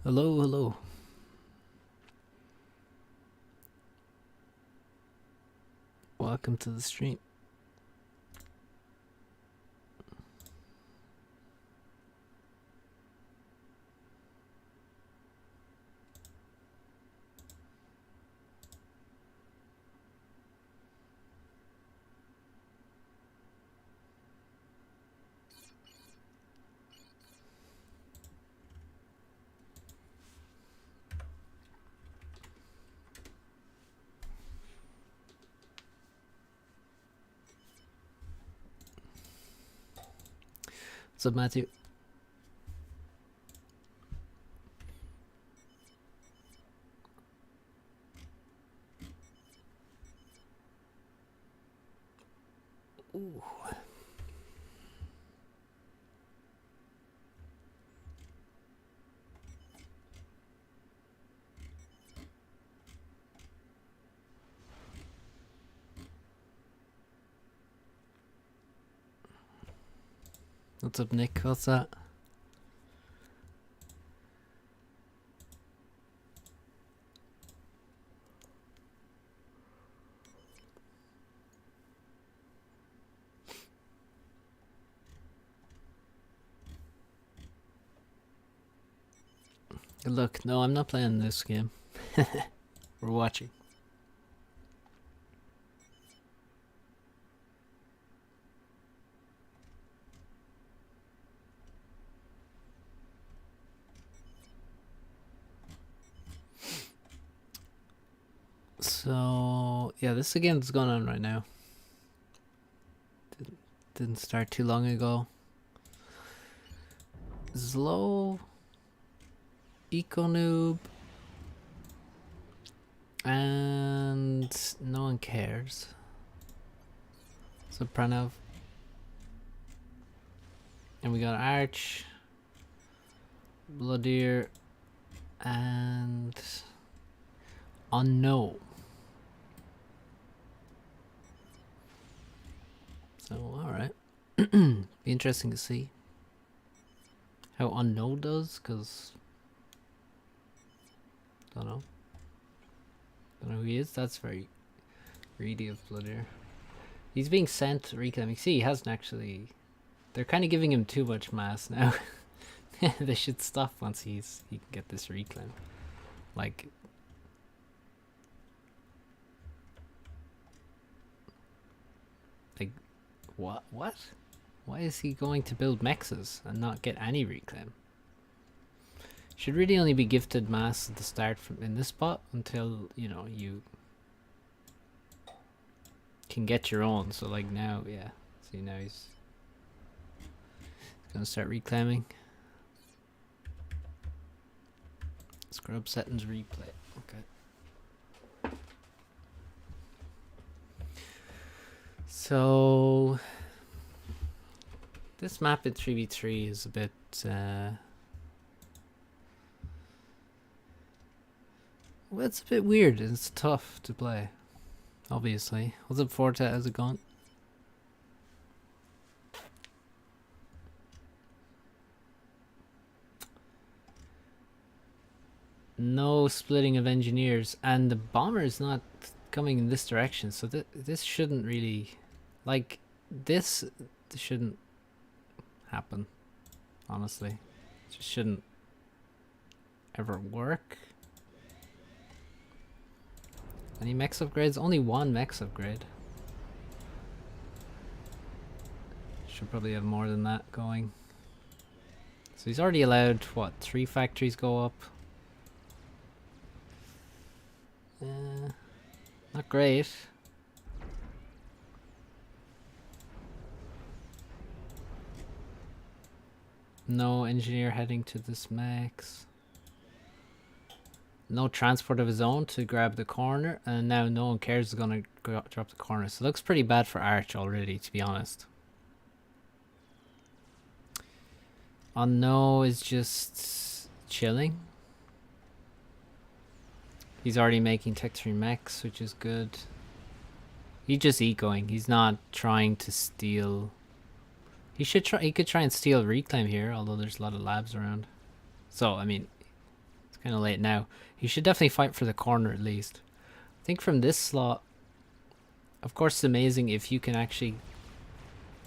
Hello, hello. Welcome to the stream. What's up, Matthew? Ooh. What's up, Nick? What's that? Good luck. No, I'm not playing this game. We're watching. So, yeah, this game's going on right now. Didn't start too long ago. Slow. Eco Noob. And no one cares. So Pranav. And we got Arch. Bloodier. And Unknown. So, alright. Be interesting to see how Unknown does, because don't know who he is. That's very greedy of Bloodier. He's being sent to reclaim. You see, he hasn't actually. They're kind of giving him too much mass now. They should stop once he can get this reclaim. Like, what? Why is he going to build mexes and not get any reclaim? Should really only be gifted mass at the start from in this spot until, you know, you can get your own. So like now, yeah. See, now he's gonna start reclaiming. Scrub settings replay. Okay. So this map in 3v3 is a bit well, it's a bit weird. It's tough to play, obviously. What's up, Forte? How's it going? No splitting of engineers, and the bomber is not coming in this direction, so this shouldn't really, like, this shouldn't happen, honestly. It just shouldn't ever work. Any mex upgrades? Only one mex upgrade. Should probably have more than that going. So he's already allowed, what, 3 factories go up? Not great. No engineer heading to this max. No transport of his own to grab the corner, and now no one cares is gonna drop the corner. So it looks pretty bad for Arch already, to be honest. No is just chilling. He's already making Tech 3 mechs, which is good. He's just ecoing. He's not trying to steal. He could try and steal reclaim here, although there's a lot of labs around. So I mean, Kind of late now. He should definitely fight for the corner at least. I think from this slot, of course it's amazing if you can actually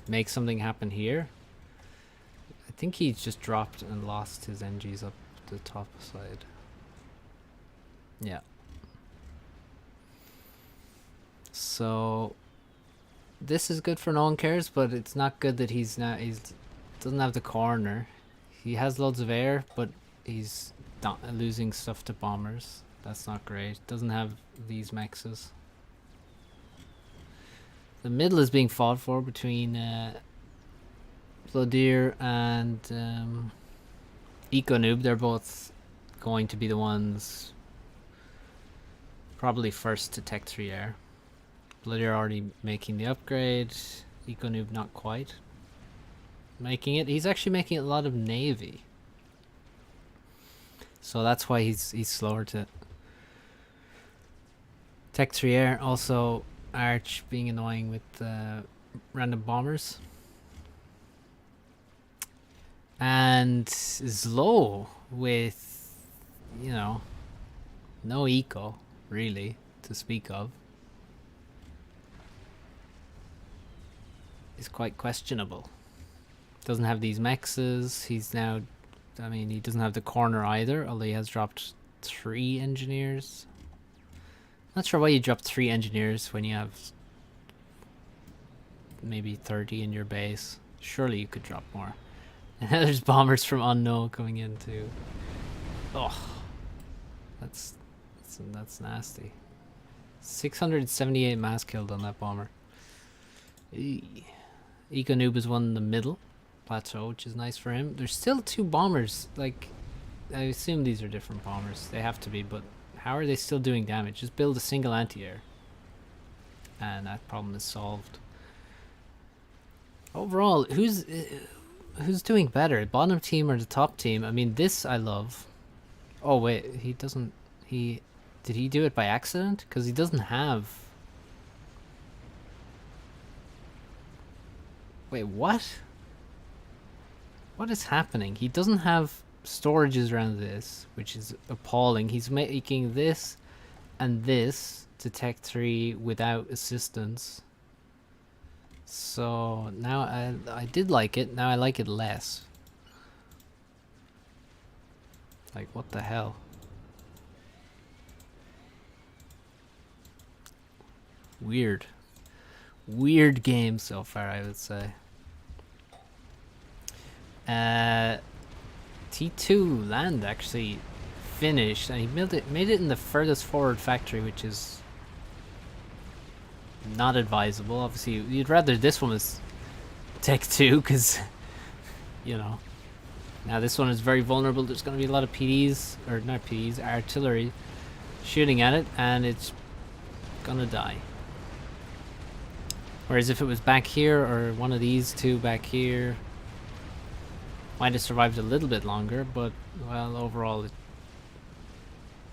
make something happen here. I think he just dropped and lost his NGs up the top side. Yeah. So this is good for no one cares, but it's not good that he's doesn't have the corner. He has loads of air, but he's losing stuff to bombers. That's not great. Doesn't have these mexes. The middle is being fought for between Bloodier and Econoob. They're both going to be the ones probably first to Tech 3 Air. Bloodier already making the upgrade. Econoob not quite making it. He's actually making a lot of Navy. So that's why he's slower to Tech 3 Air. Also, Arch being annoying with random bombers. And Zlo with, you know, no eco, really, to speak of. Is quite questionable. Doesn't have these mexes. He's now, I mean, he doesn't have the corner either, although he has dropped 3 engineers. Not sure why you drop 3 engineers when you have maybe 30 in your base. Surely you could drop more. And there's bombers from Unknown coming in too. Oh, that's nasty. 678 mass killed on that bomber. Econoob is one in the middle plateau, which is nice for him. There's still 2 bombers. Like, I assume these are different bombers. They have to be, but how are they still doing damage? Just build a single anti-air, and that problem is solved. Overall, who's doing better, bottom team or the top team? I mean, this I love. Oh wait, he doesn't. Did he do it by accident? Because he doesn't have. Wait, what? What is happening? He doesn't have storages around this, which is appalling. He's making this and this to Tech 3 without assistance. So now I did like it, now I like it less. Like, what the hell? Weird. Weird game so far, I would say. T2 land actually finished, and he made it in the furthest forward factory, which is not advisable. Obviously, you'd rather this one was Tech 2, because, you know. Now this one is very vulnerable. There's going to be a lot of PDs, or not PDs, artillery shooting at it, and it's going to die. Whereas if it was back here, or one of these 2 back here, might have survived a little bit longer, but, well, overall,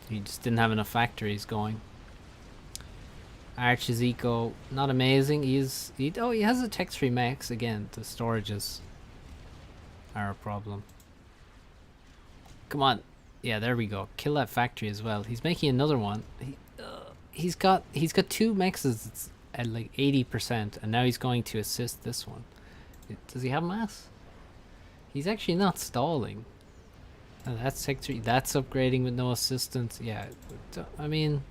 he just didn't have enough factories going. Arch's eco, not amazing. He has a Tech 3 max. Again, the storages are a problem. Come on. Yeah, there we go. Kill that factory as well. He's making another one. He's got 2 maxes at like 80%, and now he's going to assist this one. Does he have mass? He's actually not stalling. Oh, that's Tech 3. That's upgrading with no assistance. Yeah, I mean,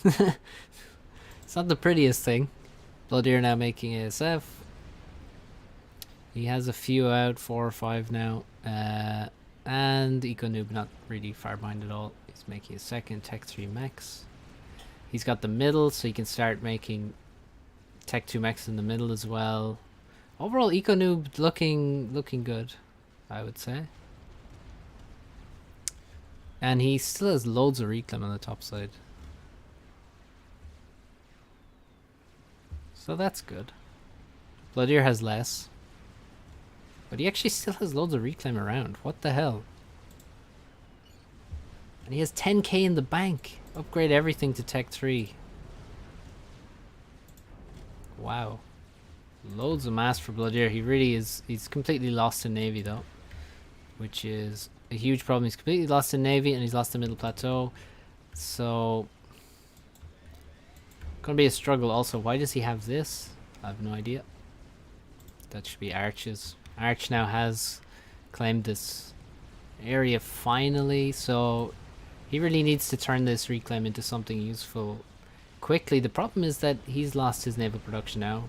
it's not the prettiest thing. Bloodier now making ASF. He has a few out, 4 or 5 now. And Econoob not really far behind at all. He's making a second Tech 3 max. He's got the middle, so he can start making Tech 2 max in the middle as well. Overall, Econoob looking good, I would say. And he still has loads of reclaim on the top side. So that's good. Bloodier has less. But he actually still has loads of reclaim around. What the hell? And he has 10k in the bank. Upgrade everything to Tech 3. Wow. Loads of mass for Bloodier. He really is. He's completely lost in Navy though, which is a huge problem. He's completely lost in Navy and he's lost the middle plateau. So, gonna be a struggle. Also, why does he have this? I have no idea. That should be Arch's. Arch now has claimed this area finally, so he really needs to turn this reclaim into something useful quickly. The problem is that he's lost his naval production now.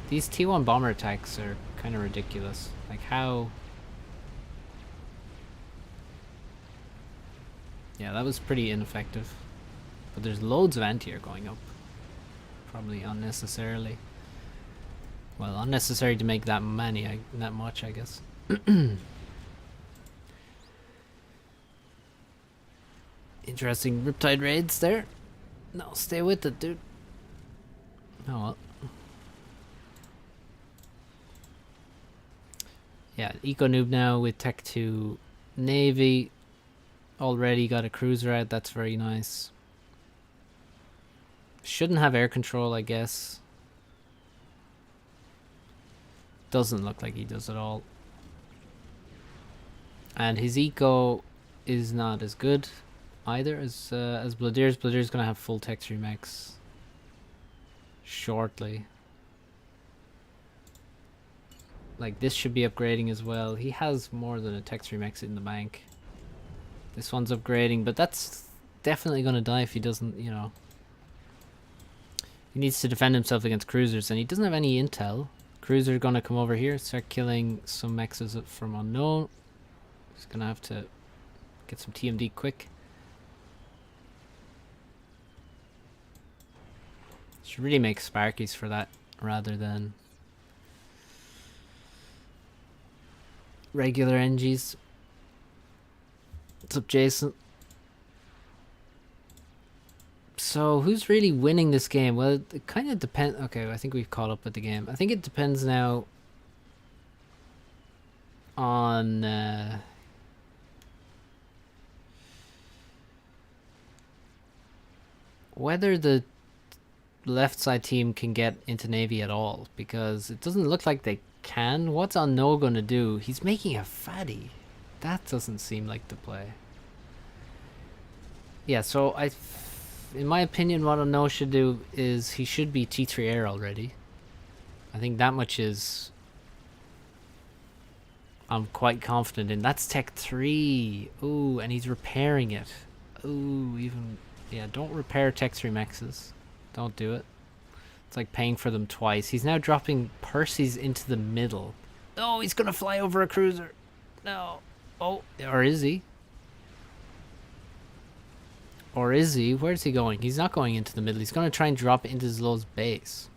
These T1 bomber attacks are kind of ridiculous. Like how... Yeah, that was pretty ineffective. But there's loads of anti-air going up. Probably unnecessarily. Well, unnecessary to make that many, that much, I guess. Interesting Riptide raids there. No, stay with it, dude. Oh well. Yeah, Eco Noob now with Tech 2 Navy. Already got a cruiser out, that's very nice. Shouldn't have air control, I guess. Doesn't look like he does at all. And his eco is not as good either as Bladier's. Bladier's gonna have full Tech 3 mechs shortly. Like this should be upgrading as well. He has more than a Tech 3 mechs in the bank. This one's upgrading, but that's definitely gonna die if he doesn't, you know. He needs to defend himself against cruisers, and he doesn't have any intel. Cruiser gonna come over here, start killing some mechs from unknown. He's gonna have to get some TMD quick. Should really make Sparkies for that rather than regular NGs. What's up, Jason? So, who's really winning this game? Well, it kind of depends. Okay, I think we've caught up with the game. I think it depends now on whether the left side team can get into Navy at all, because it doesn't look like they can. What's Unknown going to do? He's making a fatty. That doesn't seem like the play. Yeah, so in my opinion, what Unknown should do is he should be T3 air already. I think that much is... I'm quite confident in. That's Tech 3. Ooh, and he's repairing it. Ooh, even... Yeah, don't repair Tech 3 mexes. Don't do it. It's like paying for them twice. He's now dropping Percy's into the middle. Oh, he's gonna fly over a cruiser. No. Oh, or is he? Or is he? Where's he going? He's not going into the middle. He's gonna try and drop into Zlow's base.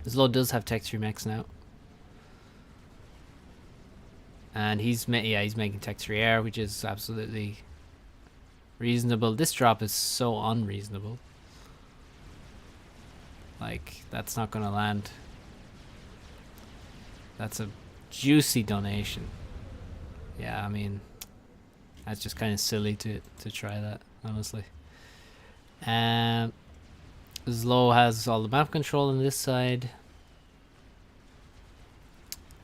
Zlow does have Tech 3 mechs now. And he's making Tech 3 air, which is absolutely reasonable. This drop is so unreasonable. Like, that's not gonna land. That's a juicy donation. Yeah, I mean, that's just kind of silly to try that, honestly. Zlow has all the map control on this side.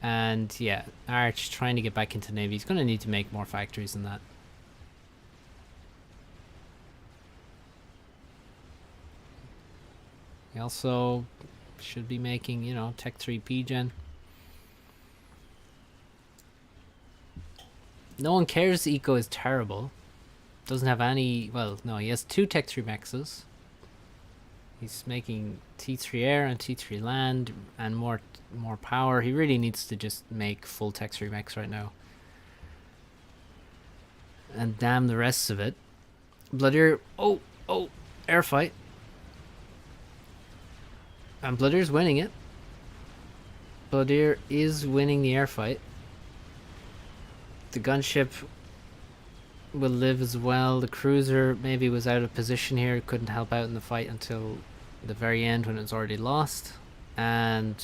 And yeah, Arch trying to get back into Navy. He's going to need to make more factories than that. He also should be making, you know, Tech 3 P-Gen. No one cares Eco is terrible. Doesn't have any... Well, no, he has 2 Tech 3 mexes. He's making T3 air and T3 land and more power. He really needs to just make full Tech 3 mechs right now. And damn the rest of it. Bloodier... Oh, air fight. And Bloodier's winning it. Bloodier is winning the air fight. The gunship will live as well. The cruiser maybe was out of position here. Couldn't help out in the fight until the very end when it was already lost. And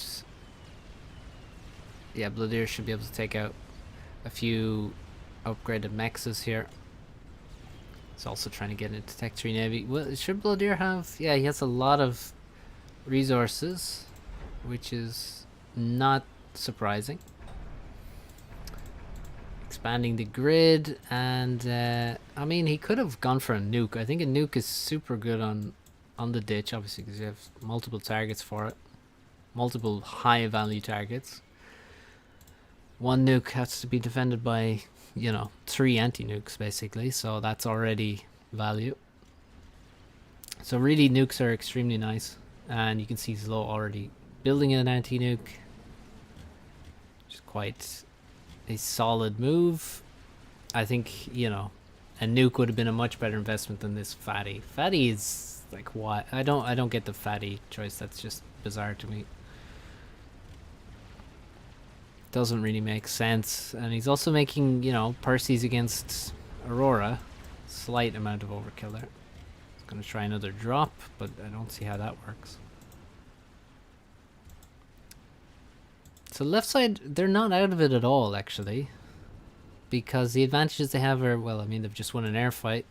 yeah, Bloodier should be able to take out a few upgraded mexes here. He's also trying to get into Tech 3 Navy. Well, should Bloodier have... Yeah, he has a lot of resources. which is not surprising. Expanding the grid, and I mean, he could have gone for a nuke. I think a nuke is super good on the ditch, obviously, because you have multiple targets for it, multiple high value targets. One nuke has to be defended by, you know, 3 anti-nukes basically, so that's already value. So really, nukes are extremely nice, and you can see Zlo already building an anti-nuke, which is quite a solid move. I think, you know, a nuke would have been a much better investment than this fatty. Fatty is like, what? I don't get the fatty choice. That's just bizarre to me. Doesn't really make sense. And he's also making, you know, Percy's against Aurora. Slight amount of overkill there. He's gonna try another drop, but I don't see how that works. So left side, they're not out of it at all, actually. Because the advantages they have are, well, I mean, they've just won an air fight.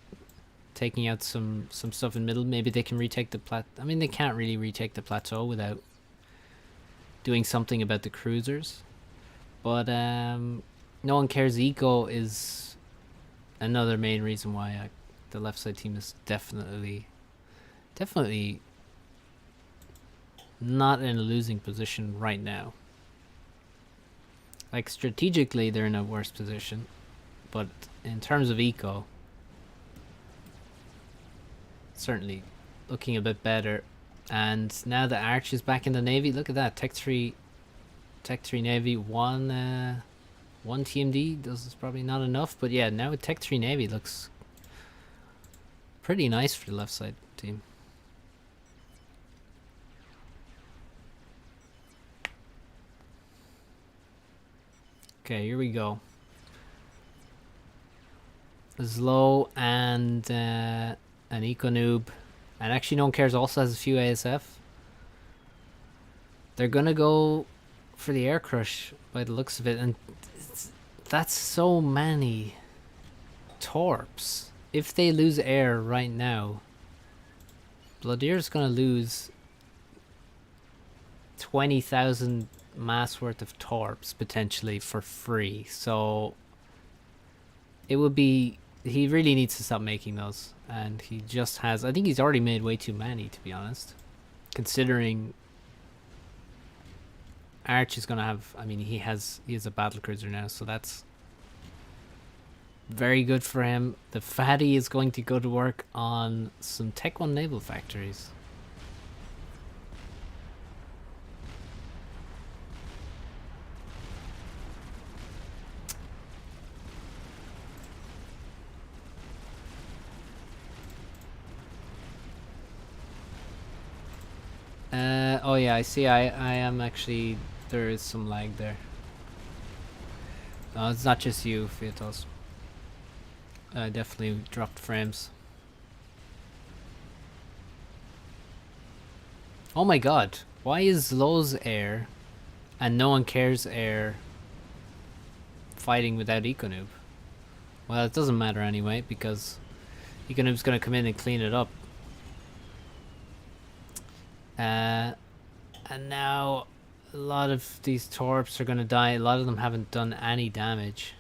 Taking out some stuff in middle. Maybe they can retake the I mean, they can't really retake the plateau without doing something about the cruisers. But no one cares. Eco is another main reason why the left side team is definitely not in a losing position right now. Like, strategically, they're in a worse position, but in terms of eco, certainly looking a bit better. And now the Arch is back in the Navy. Look at that, Tech 3 Navy, one TMD. This is probably not enough, but yeah, now with Tech 3 Navy looks pretty nice for the left side team. Okay, here we go. Zlo and an Eco Noob, and actually No One Cares also has a few ASF. They're gonna go for the air crush by the looks of it, and that's so many torps. If they lose air right now, Bloodier's gonna lose 20,000 mass worth of torps potentially for free. So it would be, he really needs to stop making those, and he just has. I think he's already made way too many, to be honest, considering Arch is gonna have, I mean, he has a battle cruiser now, so that's very good for him. The fatty is going to go to work on some Tech 1 naval factories. Oh yeah, I see. I am actually, there is some lag there. No, it's not just you, Fietos. I definitely dropped frames. Oh my god, why is Lowe's air and No One Cares air fighting without Econoob? Well, it doesn't matter anyway, because Econoob's gonna come in and clean it up. And now a lot of these torps are gonna die. A lot of them haven't done any damage.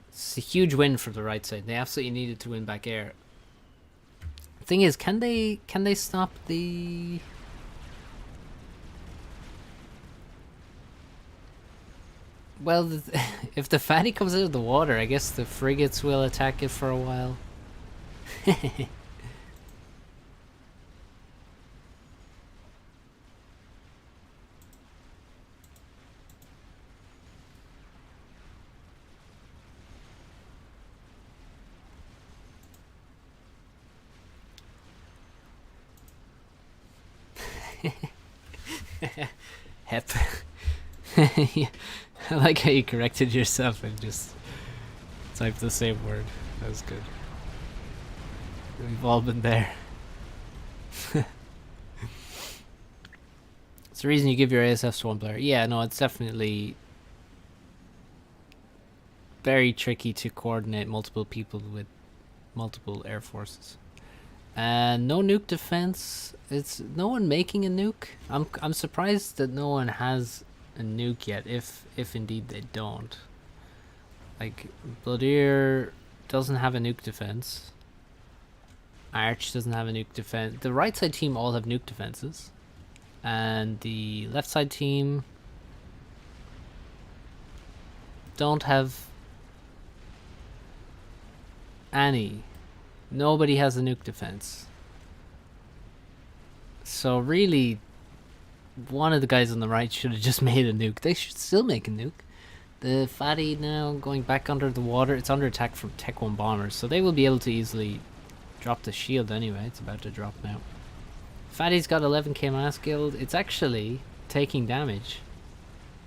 It's a huge win for the right side. They absolutely needed to win back air. Thing is, can they stop the... Well, if the fatty comes out of the water, I guess the frigates will attack it for a while. Hep. I like how you corrected yourself and just typed the same word. That was good. We've all been there. It's the reason you give your ASFs to one player. Yeah, no, it's definitely very tricky to coordinate multiple people with multiple air forces. No nuke defense. It's no one making a nuke. I'm surprised that no one has a nuke yet. If indeed they don't. Like Bloodier doesn't have a nuke defense. Arch doesn't have a nuke defense. The right side team all have nuke defenses, and the left side team don't have any. Nobody has a nuke defense. So really, one of the guys on the right should have just made a nuke. They should still make a nuke. The Fatty now going back under the water. It's under attack from Tech 1 bombers, so they will be able to easily drop the shield anyway. It's about to drop now. Fatty's got 11k mass guild. It's actually taking damage.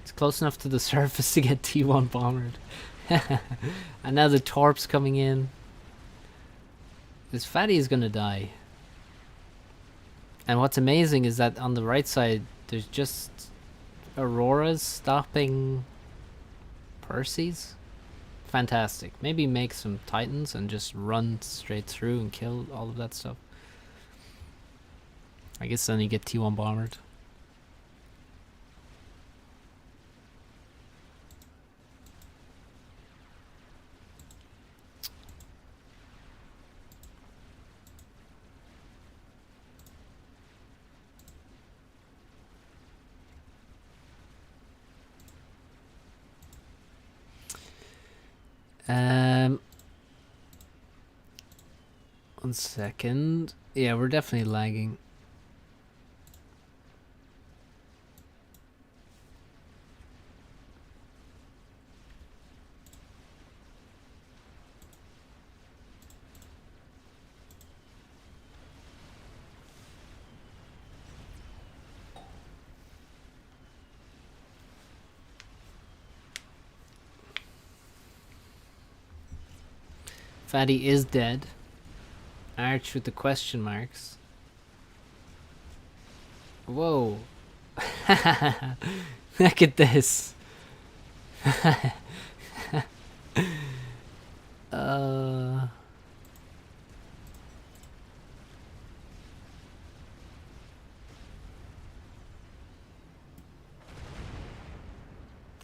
It's close enough to the surface to get T1 bombered. And now the Torp's coming in. This Fatty is gonna die. And what's amazing is that on the right side, there's just Auroras stopping Percy's. Fantastic. Maybe make some Titans and just run straight through and kill all of that stuff. I guess then you get T1 bombered. One second. Yeah, we're definitely lagging. Fatty is dead. Arch with the question marks. Whoa. Look at this.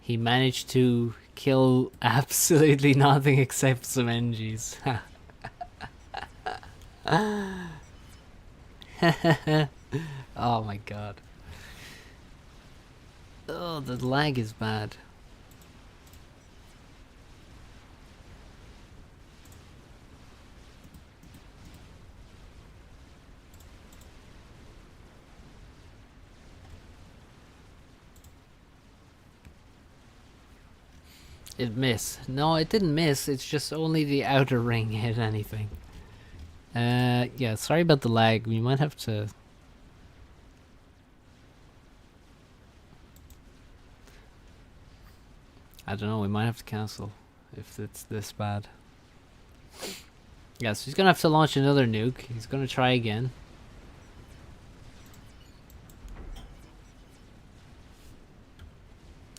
He managed to kill absolutely nothing except some NGs. Oh my god. Oh, the lag is bad. It missed. No, it didn't miss. It's just only the outer ring hit anything. Yeah, sorry about the lag. We might have to... I don't know, we might have to cancel if it's this bad. Yeah, so he's gonna have to launch another nuke. He's gonna try again.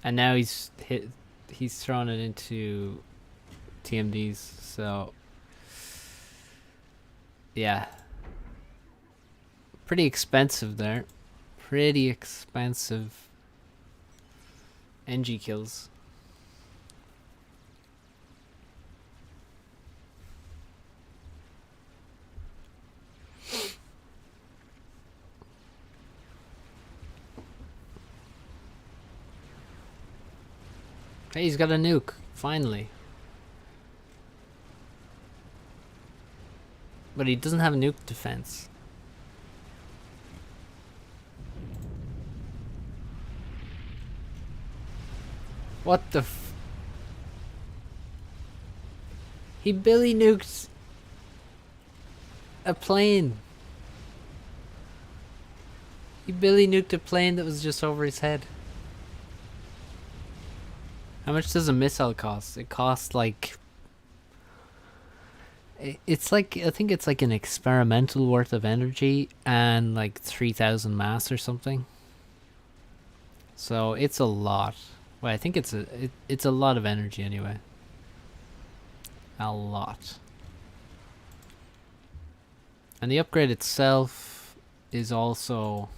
And now he's thrown it into TMDs, so... Yeah. Pretty expensive there. Pretty expensive NG kills. Hey, he's got a nuke, finally. But he doesn't have a nuke defense. What the f... He Billy nuked a plane. He Billy nuked a plane that was just over his head. How much does a missile cost? It costs like... It's like, I think it's like an experimental worth of energy and like 3,000 mass or something. So it's a lot. Well, I think it's a lot of energy anyway. A lot. And the upgrade itself is also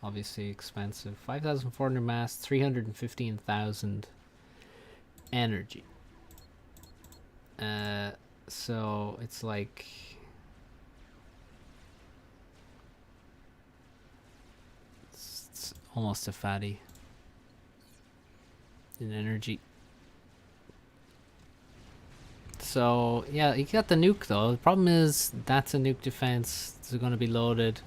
obviously expensive. 5,400 mass, 315,000 energy. So it's like it's almost a fatty in energy. So yeah, you got the nuke though. The problem is that's a nuke defense. It's going to be loaded.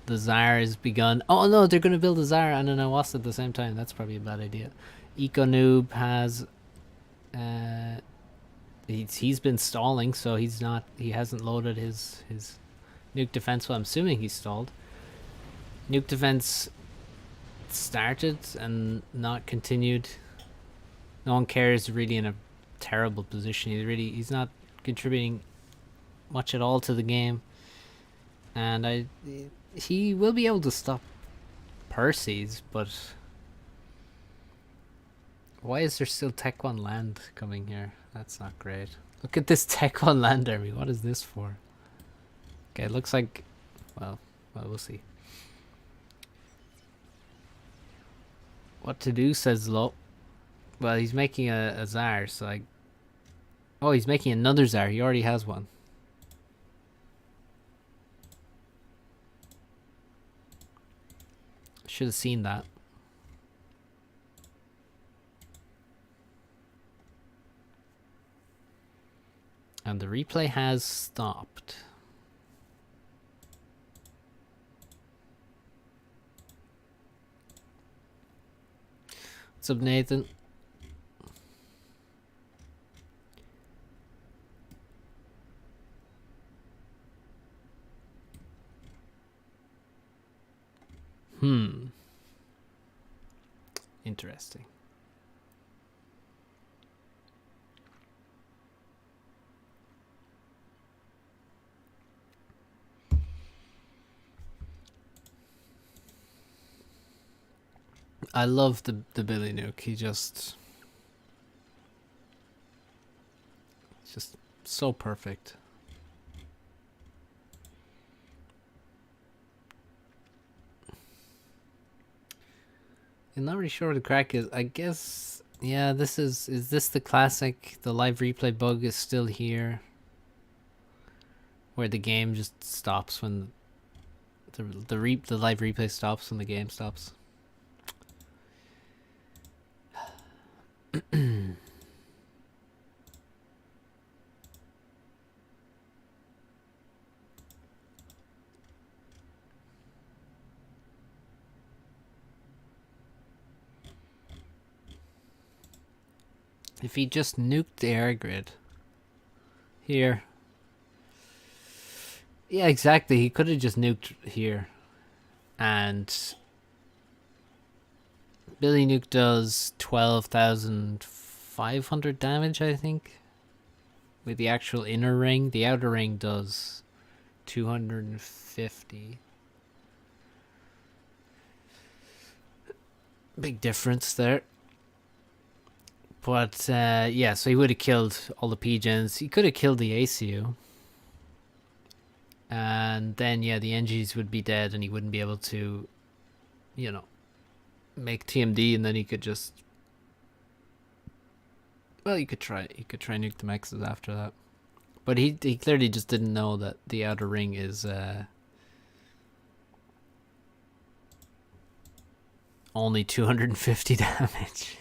The Tsar has begun. Oh no, they're going to build a Tsar and an Awast at the same time. That's probably a bad idea. Eco Noob has he's been stalling, so he hasn't loaded his nuke defense. Well, I'm assuming he's stalled. Nuke defense started and not continued. No one cares, really in a terrible position. He's not contributing much at all to the game. And he will be able to stop Percy's, but why is there still Tech 1 land coming here? That's not great. Look at this Tech 1 land army. What is this for? Okay, it looks like, well, we'll see. What to do, says Lo. Well, he's making a Tsar, so oh, he's making another Tsar. He already has one. Should have seen that. And the replay has stopped. What's up, Nathan? Interesting. I love the Billy Nuke. He's just so perfect. I'm not really sure what the crack is. I guess, yeah, is this the classic, the live replay bug is still here? Where the game just stops when the live replay stops when the game stops. If he just nuked the air grid here. Yeah, exactly. He could have just nuked here. And Billy Nuke does 12,500 damage, I think. With the actual inner ring. The outer ring does 250. Big difference there. But yeah, so he would have killed all the P-gens. He could have killed the ACU. And then, yeah, the NGs would be dead and he wouldn't be able to, you know, make TMD, and then he could just... Well, he could try nuke the mexes after that. But he clearly just didn't know that the outer ring is only 250 damage.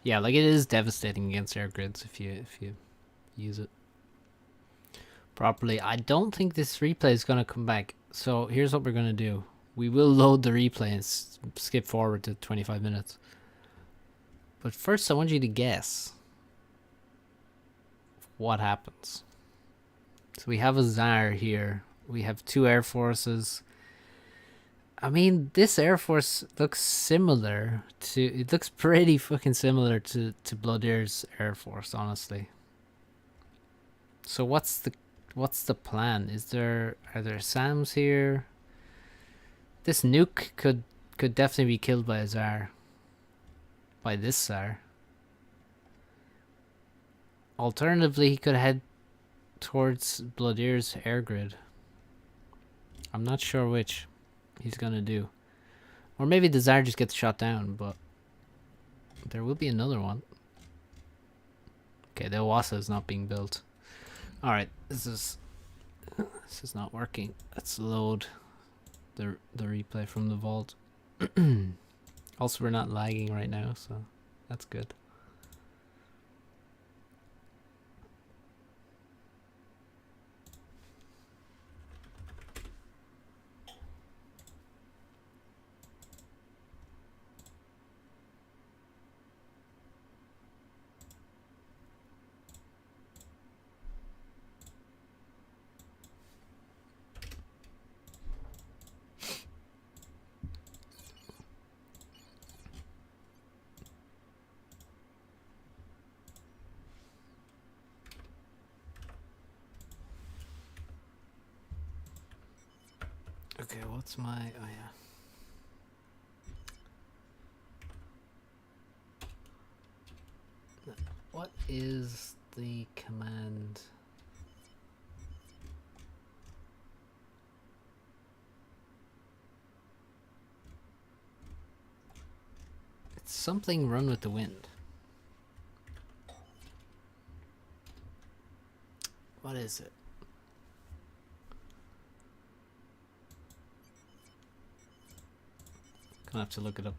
Yeah, like it is devastating against air grids if you use it properly. I don't think this replay is gonna come back. So here's what we're gonna do. We will load the replay and skip forward to 25 minutes. But first I want you to guess what happens. So we have a Tsar here. We have two air forces. I mean, this Air Force looks similar to... It looks pretty fucking similar to Bloodier's Air Force, honestly. So what's the plan? Are there SAMs here? This nuke could definitely be killed by a Tsar. By this Tsar. Alternatively, he could head towards Bloodier's air grid. I'm not sure which he's gonna do. Or maybe the Tsar just gets shot down, but there will be another one. Okay, the Oasa is not being built. Alright, this is not working. Let's load the replay from the vault. Also, we're not lagging right now, so that's good. Okay, what's my... oh yeah. What is the command? It's something run with the wind. What is it? Gonna have to look it up.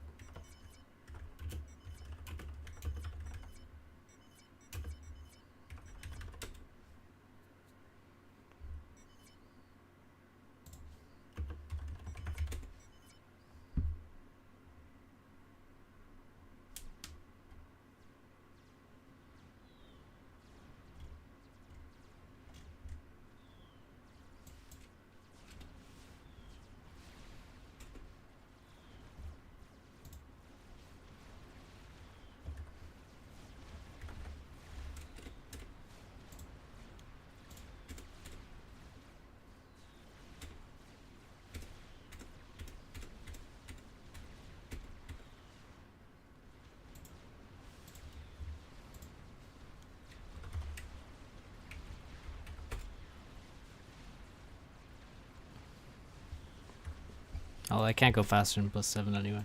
Oh, I can't go faster than +7 anyway.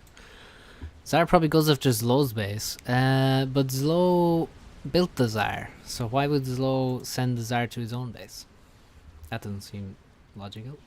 Tsar probably goes after Zlow's base, but Zlow built the Tsar, so why would Zlow send the Tsar to his own base? That doesn't seem logical.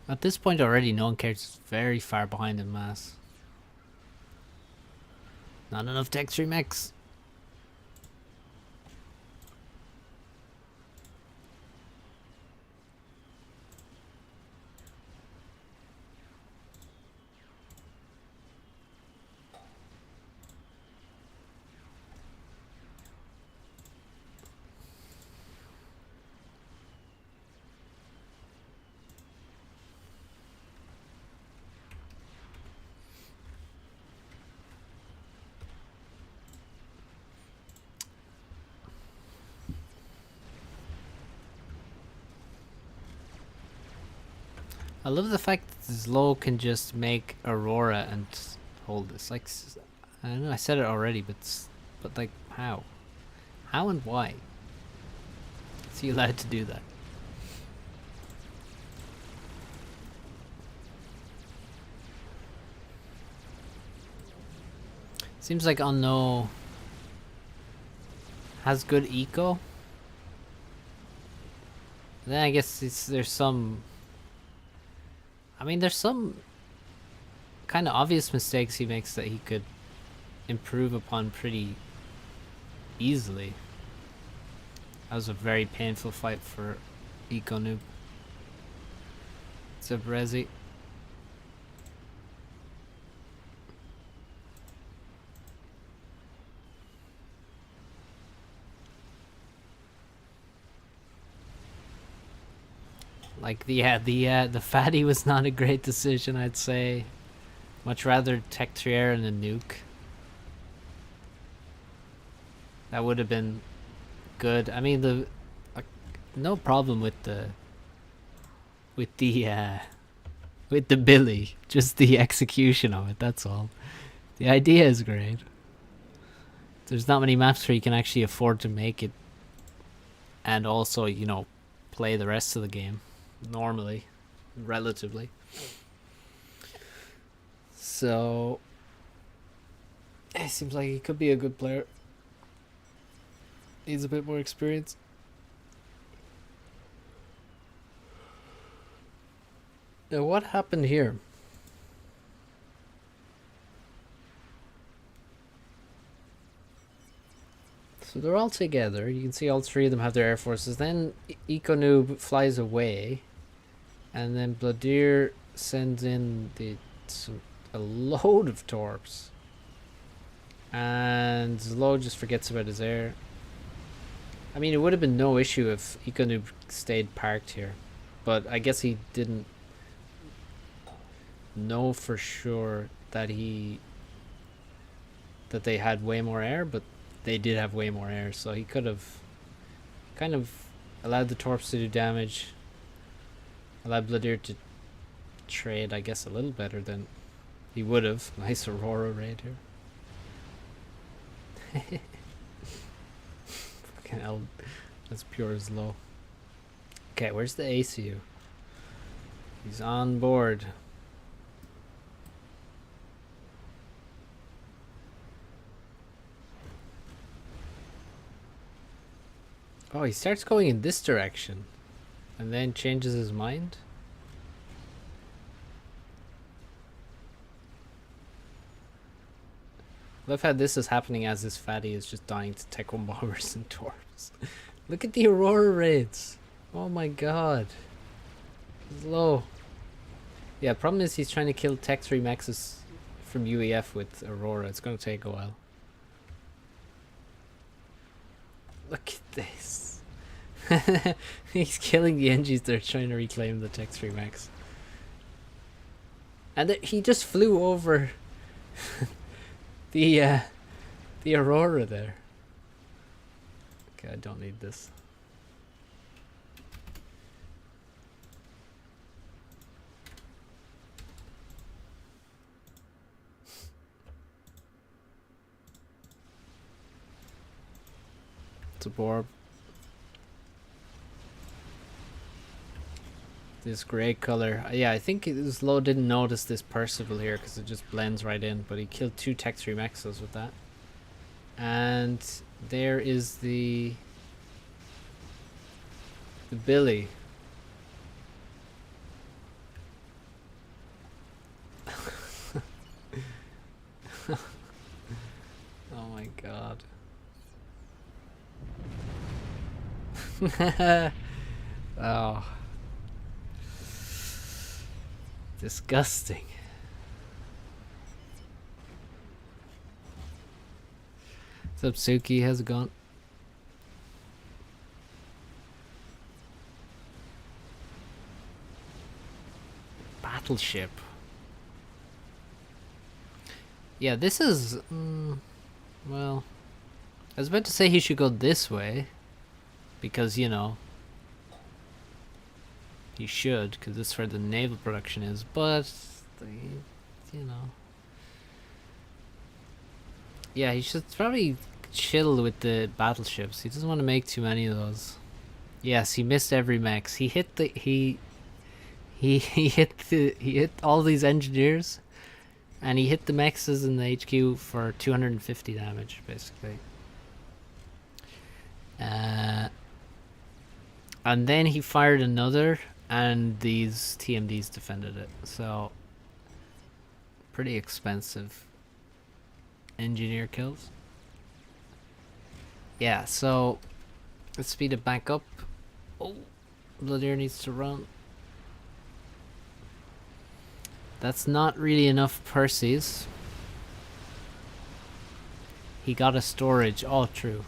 At this point already, no one cares. It's very far behind in mass. Not enough tech 3 mechs. I love the fact that Zlo can just make Aurora and hold this. Like, I don't know, I said it already, but like, how? How and why? Is he allowed to do that? Seems like Unknown has good eco. Then I guess there's some... I mean, there's some kind of obvious mistakes he makes that he could improve upon pretty easily. That was a very painful fight for Eco Noob. Except Resi. Like the fatty was not a great decision, I'd say. Much rather Tech 3 air and a nuke. That would have been good. I mean no problem with the with the Billy, just the execution of it, that's all. The idea is great. There's not many maps where you can actually afford to make it and also, you know, play the rest of the game normally, relatively. So it seems like he could be a good player. Needs a bit more experience. Now what happened here? So they're all together. You can see all three of them have their air forces. Then Econoob flies away, and then Bladir sends in a load of torps, and Zlo just forgets about his air. I mean, it would have been no issue if Econoob stayed parked here, but I guess he didn't know for sure that they had way more air, but they did have way more air, so he could have kind of allowed the torps to do damage, allowed Bladir to trade, I guess, a little better than he would have. Nice Aurora raid here. Fucking hell, that's pure as low. Okay, where's the ACU? He's on board. Oh, he starts going in this direction and then changes his mind. Love how this is happening as this fatty is just dying to Tech 1 bombers and torps. Look at the Aurora raids. Oh my god. It's low. Yeah, problem is he's trying to kill Tech 3 Maxes from UEF with Aurora. It's going to take a while. Look at this. He's killing the NGs that are trying to reclaim the Tech 3 Max. And he just flew over the Aurora there. Okay, I don't need this. It's a Borb. This gray color. Yeah, I think Slow didn't notice this Percival here because it just blends right in, but he killed 2 Tech 3 Maxos with that. And there is the Billy. Oh my god. Oh. Disgusting. What's up, Suki? How's it going? Battleship. Yeah, this is... well, I was about to say he should go this way. Because, you know, he should, because this is where the naval production is, but, you know. Yeah, he should probably chill with the battleships. He doesn't want to make too many of those. Yes, he missed every max. He hit the, he hit all these engineers, and he hit the mexes in the HQ for 250 damage, basically. And then he fired another, and these TMDs defended it. So, pretty expensive engineer kills. Yeah, so let's speed it back up. Oh, Bladir needs to run. That's not really enough Percy's. He got a storage. Oh, true.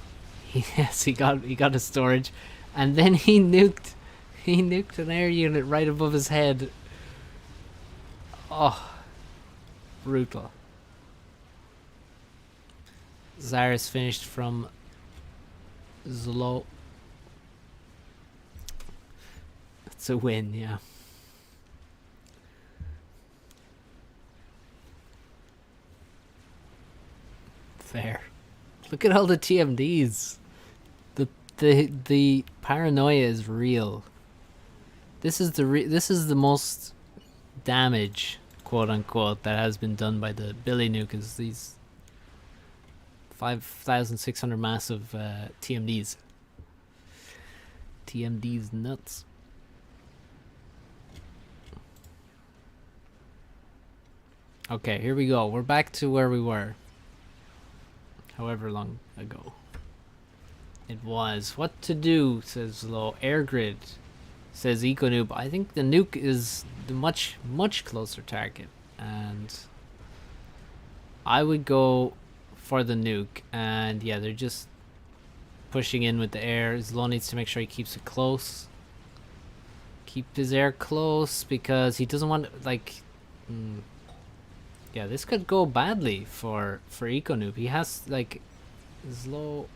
Yes, he got a storage, and then he nuked an air unit right above his head. Oh, brutal. Zar's finished from Zlo. It's a win, yeah. Fair. Look at all the TMDs. The paranoia is real. This is the most damage, quote unquote, that has been done by the Billy Nuke, is these 5,600 massive TMDs. TMDs nuts. Okay, here we go. We're back to where we were. However long ago it was. What to do, says Low. Air grid, says EcoNoob. I think the nuke is the much closer target, and I would go for the nuke. And yeah, they're just pushing in with the air. Zlo needs to make sure he keeps it close. Keep his air close, because he doesn't want, like... yeah, this could go badly for EcoNoob. He has, like... Zlo...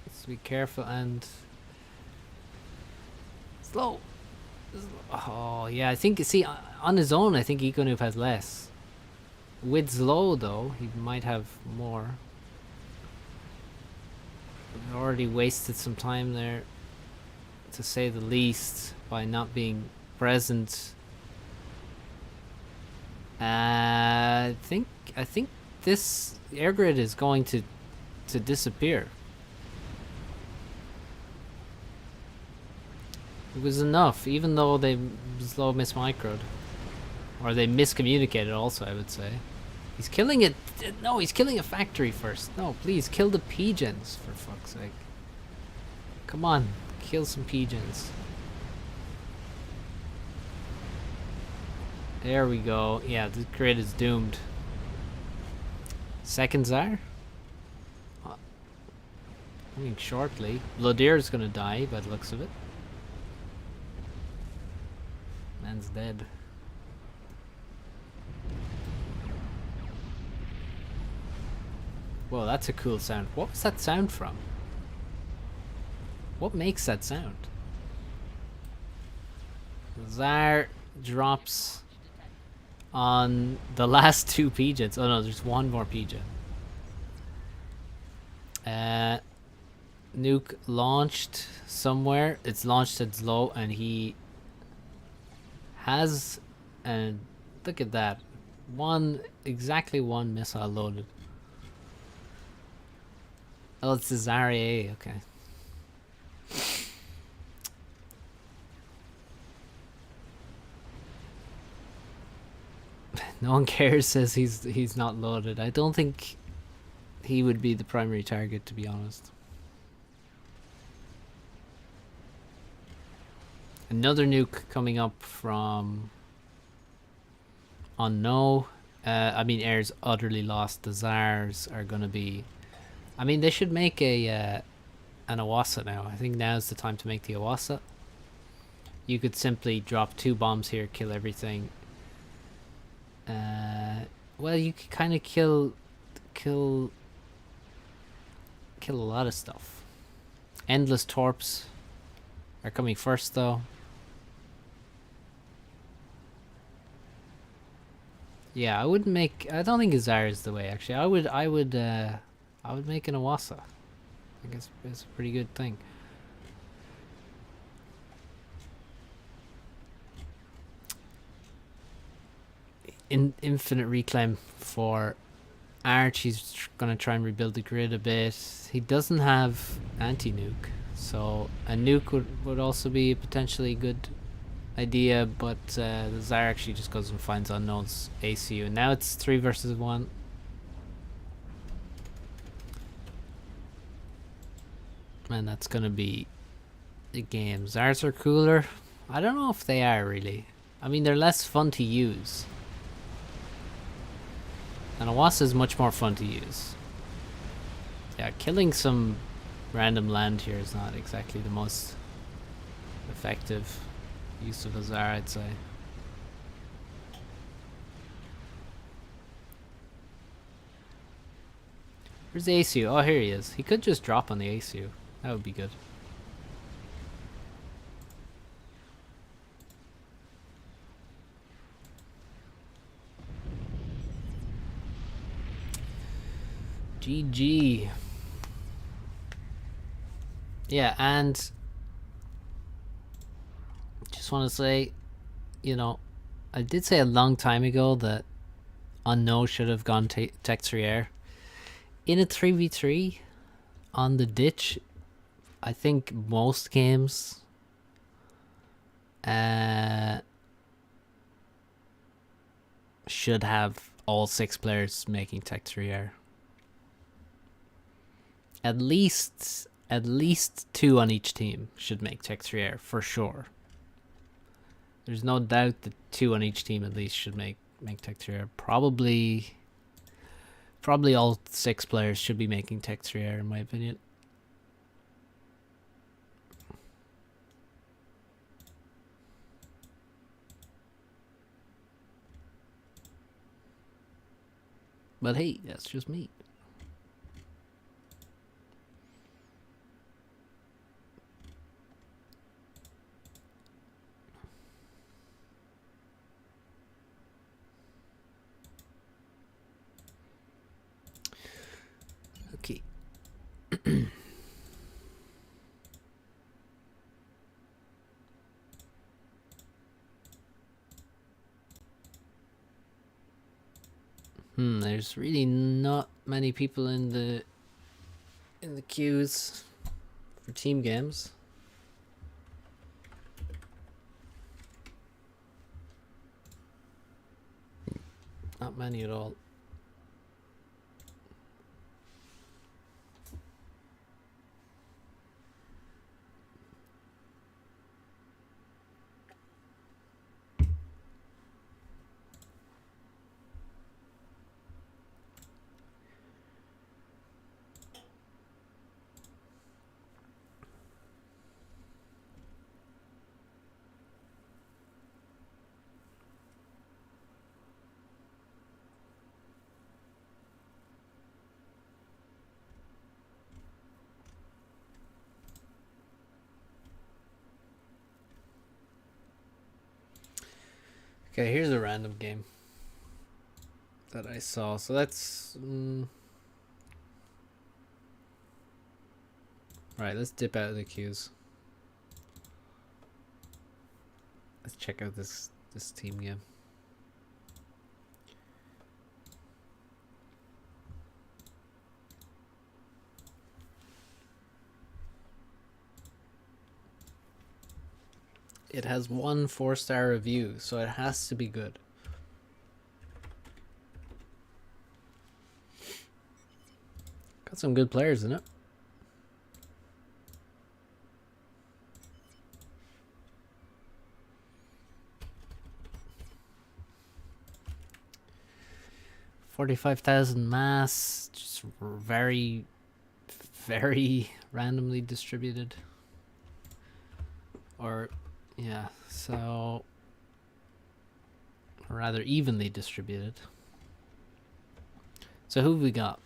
Let's be careful, and... Zlo! Oh, yeah, I think... See, on his own, I think EcoNoob has less. With Zlo, though, he might have more. We've already wasted some time there, to say the least, by not being present. I think this air grid is going to disappear. It was enough, even though they slow mismicroed, or they miscommunicated. Also, I would say, he's killing it. No, he's killing a factory first. No, please kill the pigeons, for fuck's sake. Come on, kill some pigeons. There we go. Yeah, the grid is doomed. Seconds are? I mean, shortly. Blodir's gonna die by the looks of it. Man's dead. Whoa, that's a cool sound. What was that sound from? What makes that sound? Zar drops on the last two pigeons. Oh no, there's one more pigeon. Nuke launched somewhere. It's launched at Zlo, and he has, and look at that, exactly one missile loaded. Oh, it's the Zarya, okay. No one cares, says he's not loaded. I don't think he would be the primary target, to be honest. Another nuke coming up from on no. I mean, air's utterly lost. The Zars are gonna be. I mean, they should make an Awasa now. I think now's the time to make the Awasa. You could simply drop 2 bombs here, kill everything. Well, you could kind of kill a lot of stuff. Endless torps are coming first, though. Yeah, I wouldn't make. I don't think Azar is the way. Actually, I would make an Awasa. I think it's a pretty good thing. Infinite reclaim for Arch. He's gonna try and rebuild the grid a bit. He doesn't have anti-nuke, so a nuke would also be a potentially good idea, but the Zar actually just goes and finds unknowns ACU, and now it's 3 versus 1. And that's gonna be the game. Zars are cooler. I don't know if they are really. I mean, they're less fun to use. And a was is much more fun to use. Yeah, killing some random land here is not exactly the most effective use of a Zara, I'd say. Where's the ACU? Oh, here he is. He could just drop on the ACU. That would be good. GG. Yeah, and just want to say, you know, I did say a long time ago that Unknown should have gone Texrier. In a 3v3 on the ditch, I think most games should have all 6 players making Texrier. At least 2 on each team should make Texrier for sure. There's no doubt that 2 on each team at least should make Texrier. Probably all 6 players should be making Texrier in my opinion. But hey, that's just me. Okay. There's really not many people in the queues for team games. Not many at all. Okay, here's a random game that I saw. So that's right. Let's dip out of the queues. Let's check out this team game. It has 1 4-star review, so it has to be good. Got some good players in it. $45,000 mass, just very, very randomly distributed. Or, yeah, so rather evenly distributed. So who have we got?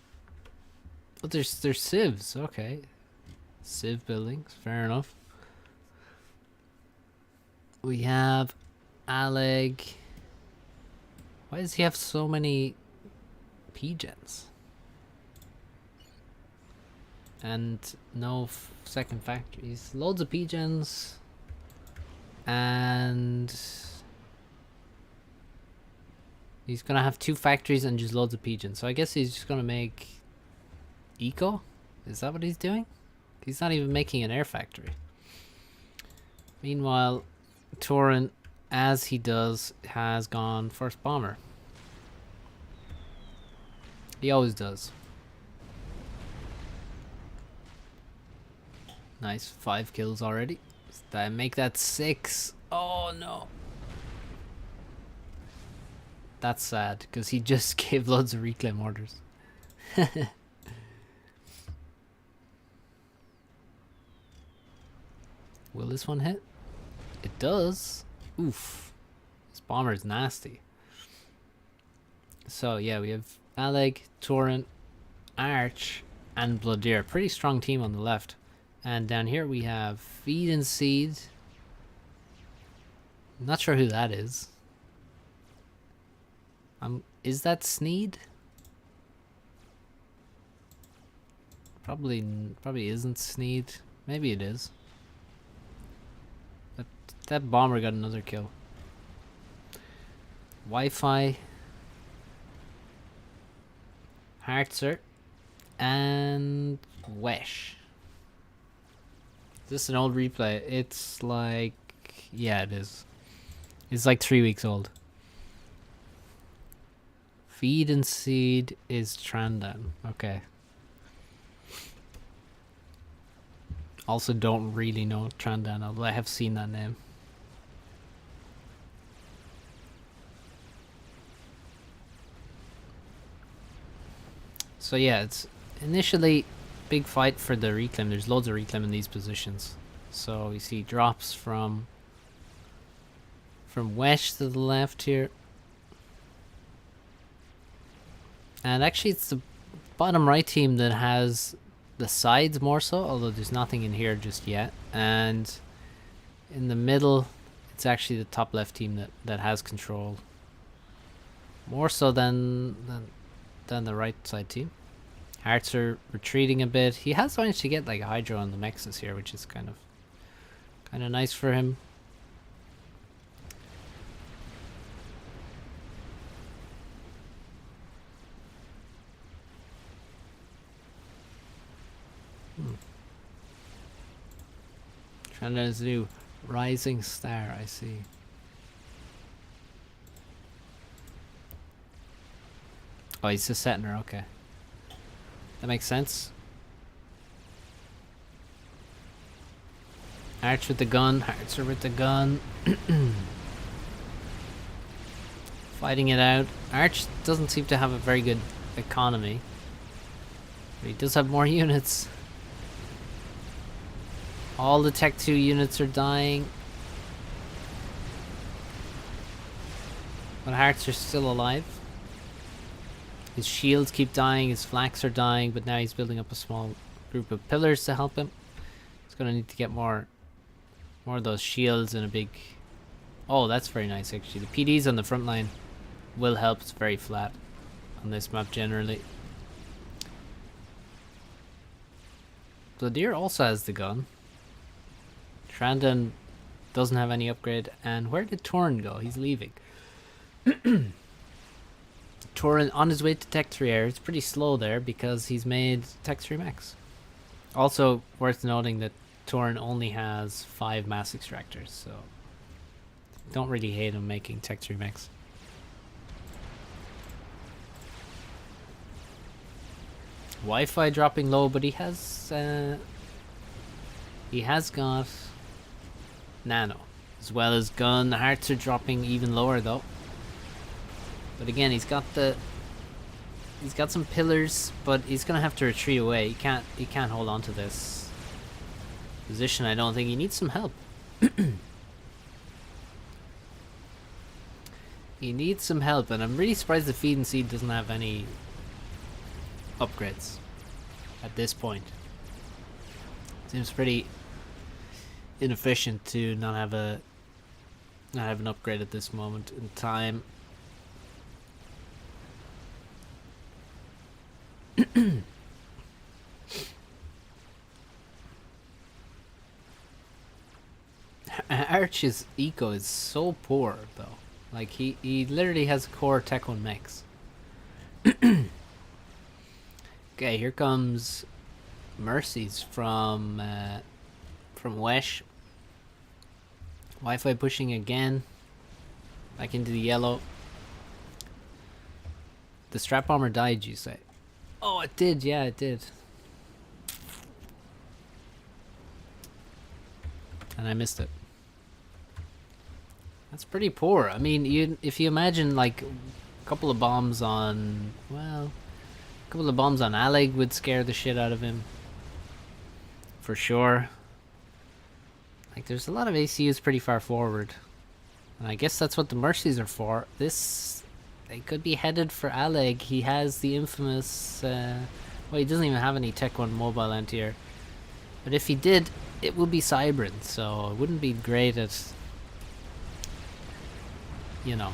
Oh, there's civs. Okay, civ buildings. Fair enough. We have Alec. Why does he have so many P-gens? And no second factories. Loads of P-gens. And he's gonna have 2 factories and just loads of P-gens. So I guess he's just gonna make eco? Is that what he's doing? He's not even making an air factory. Meanwhile, Torrent, as he does, has gone first bomber. He always does. Nice, 5 kills already. Make that 6. Oh no. That's sad, because he just gave loads of reclaim orders. Will this one hit? It does. Oof. This bomber is nasty. So yeah, we have Aleg, Torrent, Arch, and Bloodier. Pretty strong team on the left. And down here we have Feed and Seed. Not sure who that is. Is that Sneed? Probably isn't Sneed. Maybe it is. But that bomber got another kill. Wi-Fi, Hartzer, and Wesh. Is this an old replay? It's like, yeah, it is. It's like 3 weeks old. Feed and Seed is Trandan. Okay. Also don't really know Trandan, although I have seen that name. So yeah, it's initially big fight for the reclaim. There's loads of reclaim in these positions. So you see drops from Wesh to the left here. And actually it's the bottom right team that has the sides more so, although there's nothing in here just yet. And in the middle, it's actually the top left team that has control. More so than the right side team. Hearts are retreating a bit. He has managed to get like a Hydro on the Mexes here, which is kind of nice for him. Trandan's new rising star, I see. Oh, he's a Setner, okay. That makes sense. Arch with the gun, Hartzer with the gun. Fighting it out. Arch doesn't seem to have a very good economy. But he does have more units. All the Tech 2 units are dying. But Hearts are still alive. His shields keep dying, his flax are dying, but now he's building up a small group of pillars to help him. He's gonna need to get more of those shields and a big... Oh, that's very nice actually. The PDs on the front line will help. It's very flat on this map generally. Bloodier also has the gun. Trandan doesn't have any upgrade. And where did Torn go? He's leaving. Torn on his way to Tech 3 Air. It's pretty slow there because he's made Tech 3 Max. Also worth noting that Torn only has 5 mass extractors, so don't really hate him making Tech 3 Max. Wi-Fi dropping low, but he has got Nano as well as gun. The hearts are dropping even lower though. But again, he's got some pillars, but he's gonna have to retreat away. He can't hold on to this position. I don't think he needs some help. He needs some help, and I'm really surprised the Feed and Seed doesn't have any upgrades at this point. Seems pretty inefficient to not have an upgrade at this moment in time. Arch's eco is so poor though. Like he literally has core Tech 1 mechs. Okay, here comes Mercies from Wesh. Wi-Fi pushing again. Back into the yellow. The strap bomber died, you say? Oh, it did. Yeah, it did. And I missed it. That's pretty poor. I mean, if you imagine like A couple of bombs on, well, a couple of bombs on Alig would scare the shit out of him. For sure. Like, there's a lot of ACUs pretty far forward. And I guess that's what the Mercies are for. They could be headed for Alig. He has the infamous, well, he doesn't even have any Tech 1 mobile anti-air. But if he did, it would be Cybrin, so it wouldn't be great at, you know,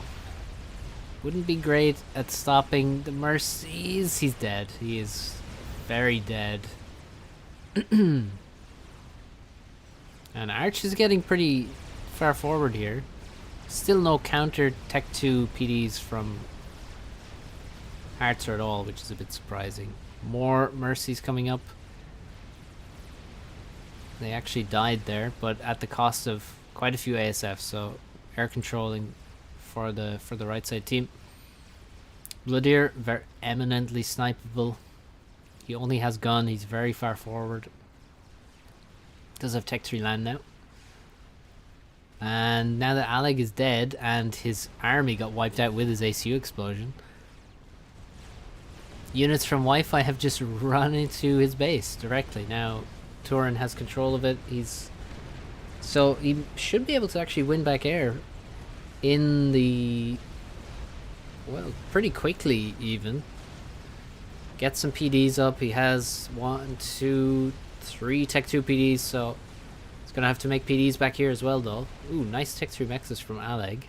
wouldn't be great at stopping the Mercies. He's dead. He is very dead. And Arch is getting pretty far forward here. Still no counter Tech 2 PDs from Archer at all, which is a bit surprising. More Mercies coming up. They actually died there, but at the cost of quite a few ASFs, so air controlling for the right side team. Bloodier, very eminently snipeable. He only has gun, he's very far forward. Does have Tech 3 land now. And now that Alig is dead and his army got wiped out with his ACU explosion, units from Wi-Fi have just run into his base directly. Now Turin has control of it. So he should be able to actually win back air in the, well, pretty quickly even. Get some PDs up. He has 1, 2, 3 Tech 2 PDs, so he's gonna have to make PDs back here as well though. Ooh, nice Tech 3 mexes from Alig.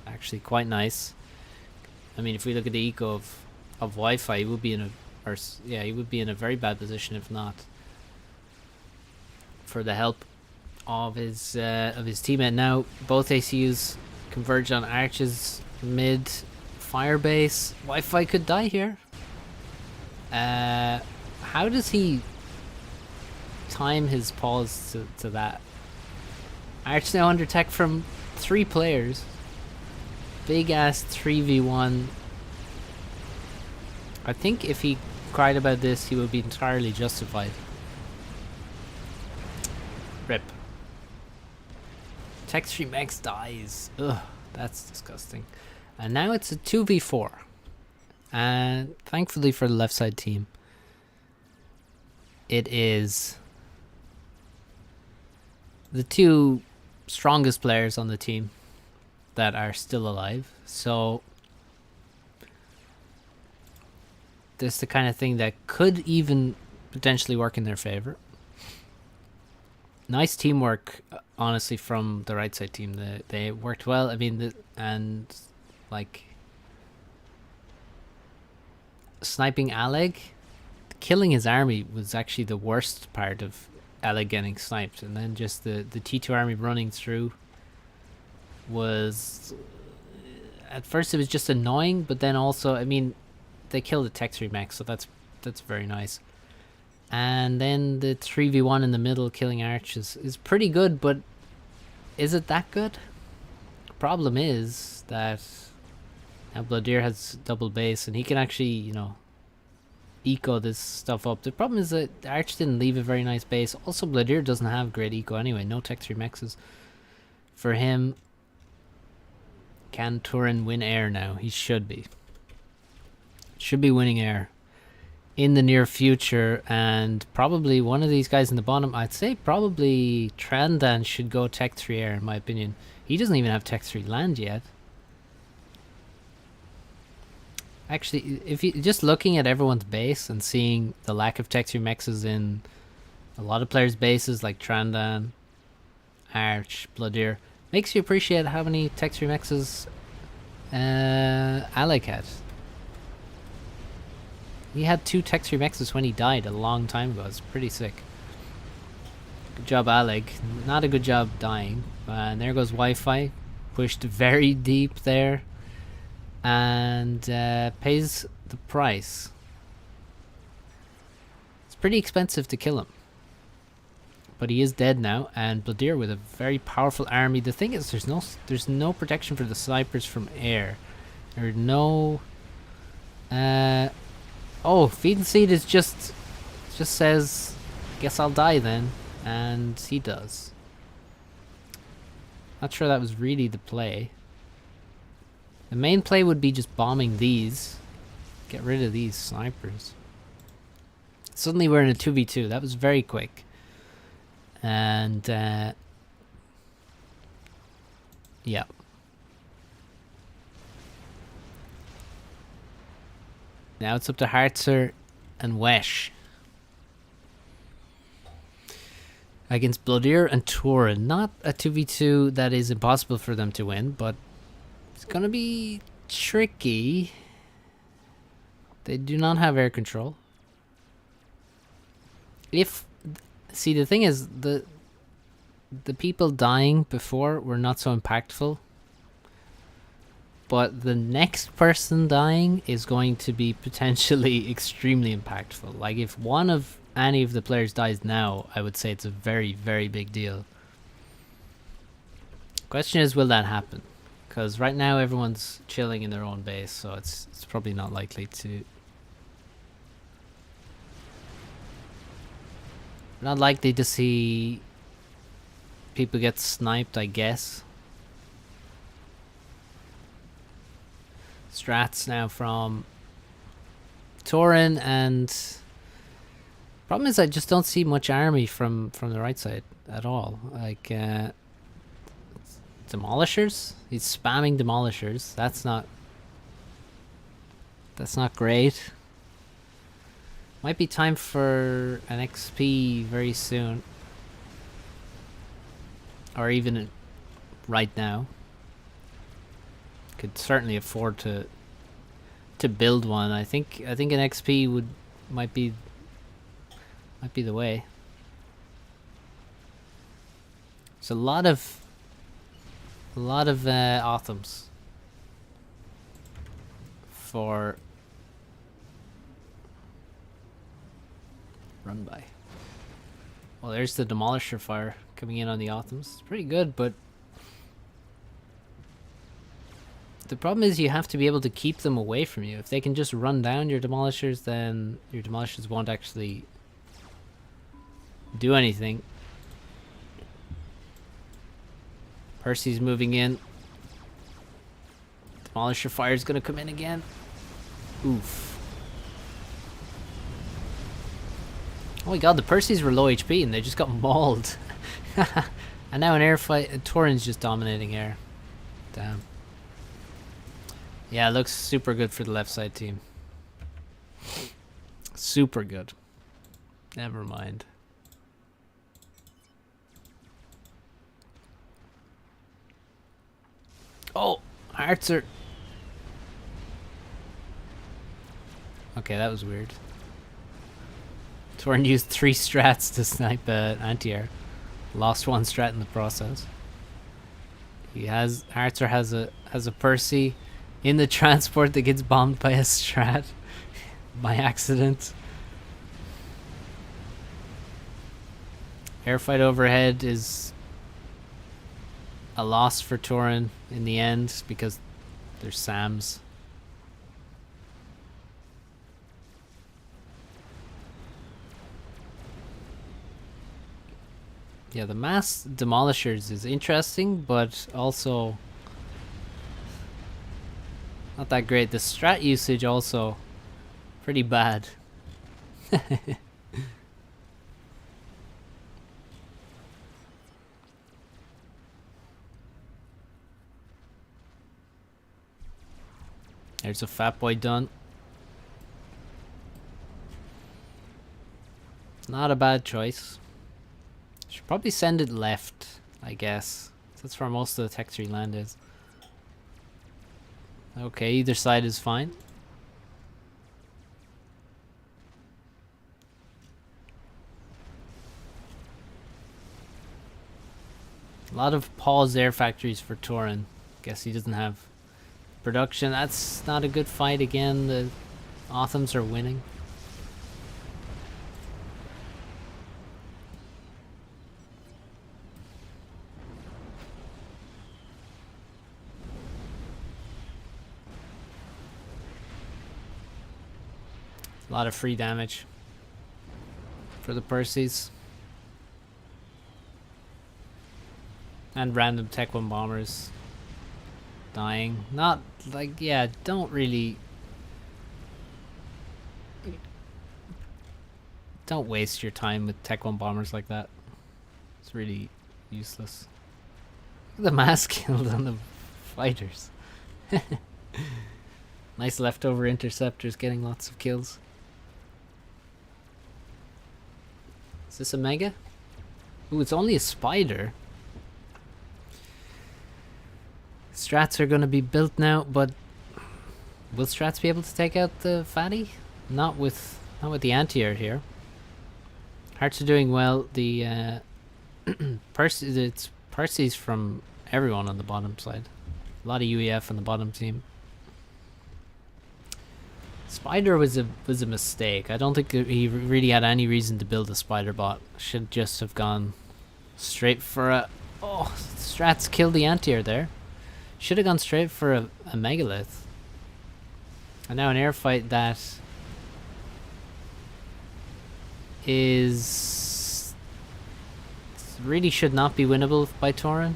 Actually quite nice. I mean, if we look at the eco of Wi-Fi, he would be in he would be in a very bad position if not for the help of his teammate. Now both ACUs converge on Arch's mid firebase. Wi-Fi could die here. How does he time his pause to that? Arch now under tech from 3 players. Big ass 3v1. I think if he cried about this, he would be entirely justified. Rip. Tech 3 Max dies. Ugh, that's disgusting. And now it's a 2v4. And thankfully for the left side team, it is the 2 strongest players on the team that are still alive. So this is the kind of thing that could even potentially work in their favor. Nice teamwork, honestly, from the right side team. They worked well. I mean, like sniping Alig, killing his army was actually the worst part of Alig getting sniped, and then just the T2 army running through was, at first it was just annoying, but then also, I mean, they killed the Tech 3 mech, so that's very nice. And then the 3v1 in the middle killing Arch is pretty good, but is it that good? Problem is that now Bloodier has double base and he can actually, you know, eco this stuff up. The problem is that Arch didn't leave a very nice base. Also, Bloodier doesn't have great eco anyway. No Tech 3 mexes for him. Can Turin win air now? He should be. Should be winning air in the near future, and probably one of these guys in the bottom, I'd say probably Trandan should go Tech 3 air in my opinion. He doesn't even have Tech 3 land yet. Actually, if you just looking at everyone's base and seeing the lack of Tech 3 mexes in a lot of players' bases like Trandan, Arch, Bloodier, makes you appreciate how many Tech 3 mexes Alec had. He had 2 Tech 3 mexes when he died a long time ago. It's pretty sick. Good job, Alig. Not a good job dying. And there goes Wi-Fi. Pushed very deep there. And pays the price. It's pretty expensive to kill him. But he is dead now. And Bloodier with a very powerful army. The thing is, there's no protection for the snipers from air. There are no... oh, Feed and Seed is just says, guess I'll die then, and he does. Not sure that was really the play. The main play would be just bombing these. Get rid of these snipers. Suddenly we're in a 2v2. That was very quick. And, yeah. Now it's up to Hartzer and Wesh. Against Bloodier and Turin. Not a 2v2 that is impossible for them to win, but it's gonna be tricky. They do not have air control. See, the thing is, the people dying before were not so impactful. But the next person dying is going to be potentially extremely impactful. Like, if one of any of the players dies now, I would say it's a very, very big deal. Question is, will that happen? Because right now everyone's chilling in their own base, so it's probably not likely to. Not likely to see people get sniped, I guess. Strats now from Torin, and problem is I just don't see much army from the right side at all. Like demolishers, he's spamming demolishers. That's not great. Might be time for an XP very soon, or even right now. Could certainly afford to build one. I think an XP might be the way. There's a lot of Othams for run by. Well, there's the Demolisher fire coming in on the Othams. It's pretty good, but the problem is you have to be able to keep them away from you. If they can just run down your Demolishers, then your Demolishers won't actually do anything. Percy's moving in. Demolisher fire's gonna come in again. Oof. Oh my god, the Percys were low HP and they just got mauled. And now an air fight, Torin's just dominating air. Damn. Yeah, it looks super good for the left side team. Super good. Never mind. Oh, Hartzer. Okay, that was weird. Torin used 3 strats to snipe anti-air. Lost 1 strat in the process. Hartzer has a Percy in the transport that gets bombed by a strat by accident. Airfight overhead is a loss for Torin in the end because there's SAMs. Yeah, the mass demolishers is interesting, but also not that great. The strat usage also pretty bad. There's a fat boy done. Not a bad choice. Should probably send it left, I guess. That's where most of the tech tree land is. Okay, either side is fine. A lot of paused air factories for Torin. Guess he doesn't have production. That's not a good fight again. The Othams are winning. A lot of free damage for the Percys. And random Tech 1 bombers. dying. Not like, yeah, don't really... Don't waste your time with Tech 1 bombers like that. It's really useless. Look at the mass killed on the fighters. Nice leftover interceptors getting lots of kills. Is this a mega? Ooh, it's only a spider. Strats are going to be built now, but will Strats be able to take out the fatty? Not with the anti-air here. Hearts are doing well. The it's Percy's from everyone on the bottom side. A lot of UEF on the bottom team. Spider was a mistake. I don't think he really had any reason to build a spider bot. Should just have gone straight for a... Oh, Strats killed the anti-air there. Should have gone straight for a megalith. And now an air fight that is really should not be winnable by Tauren.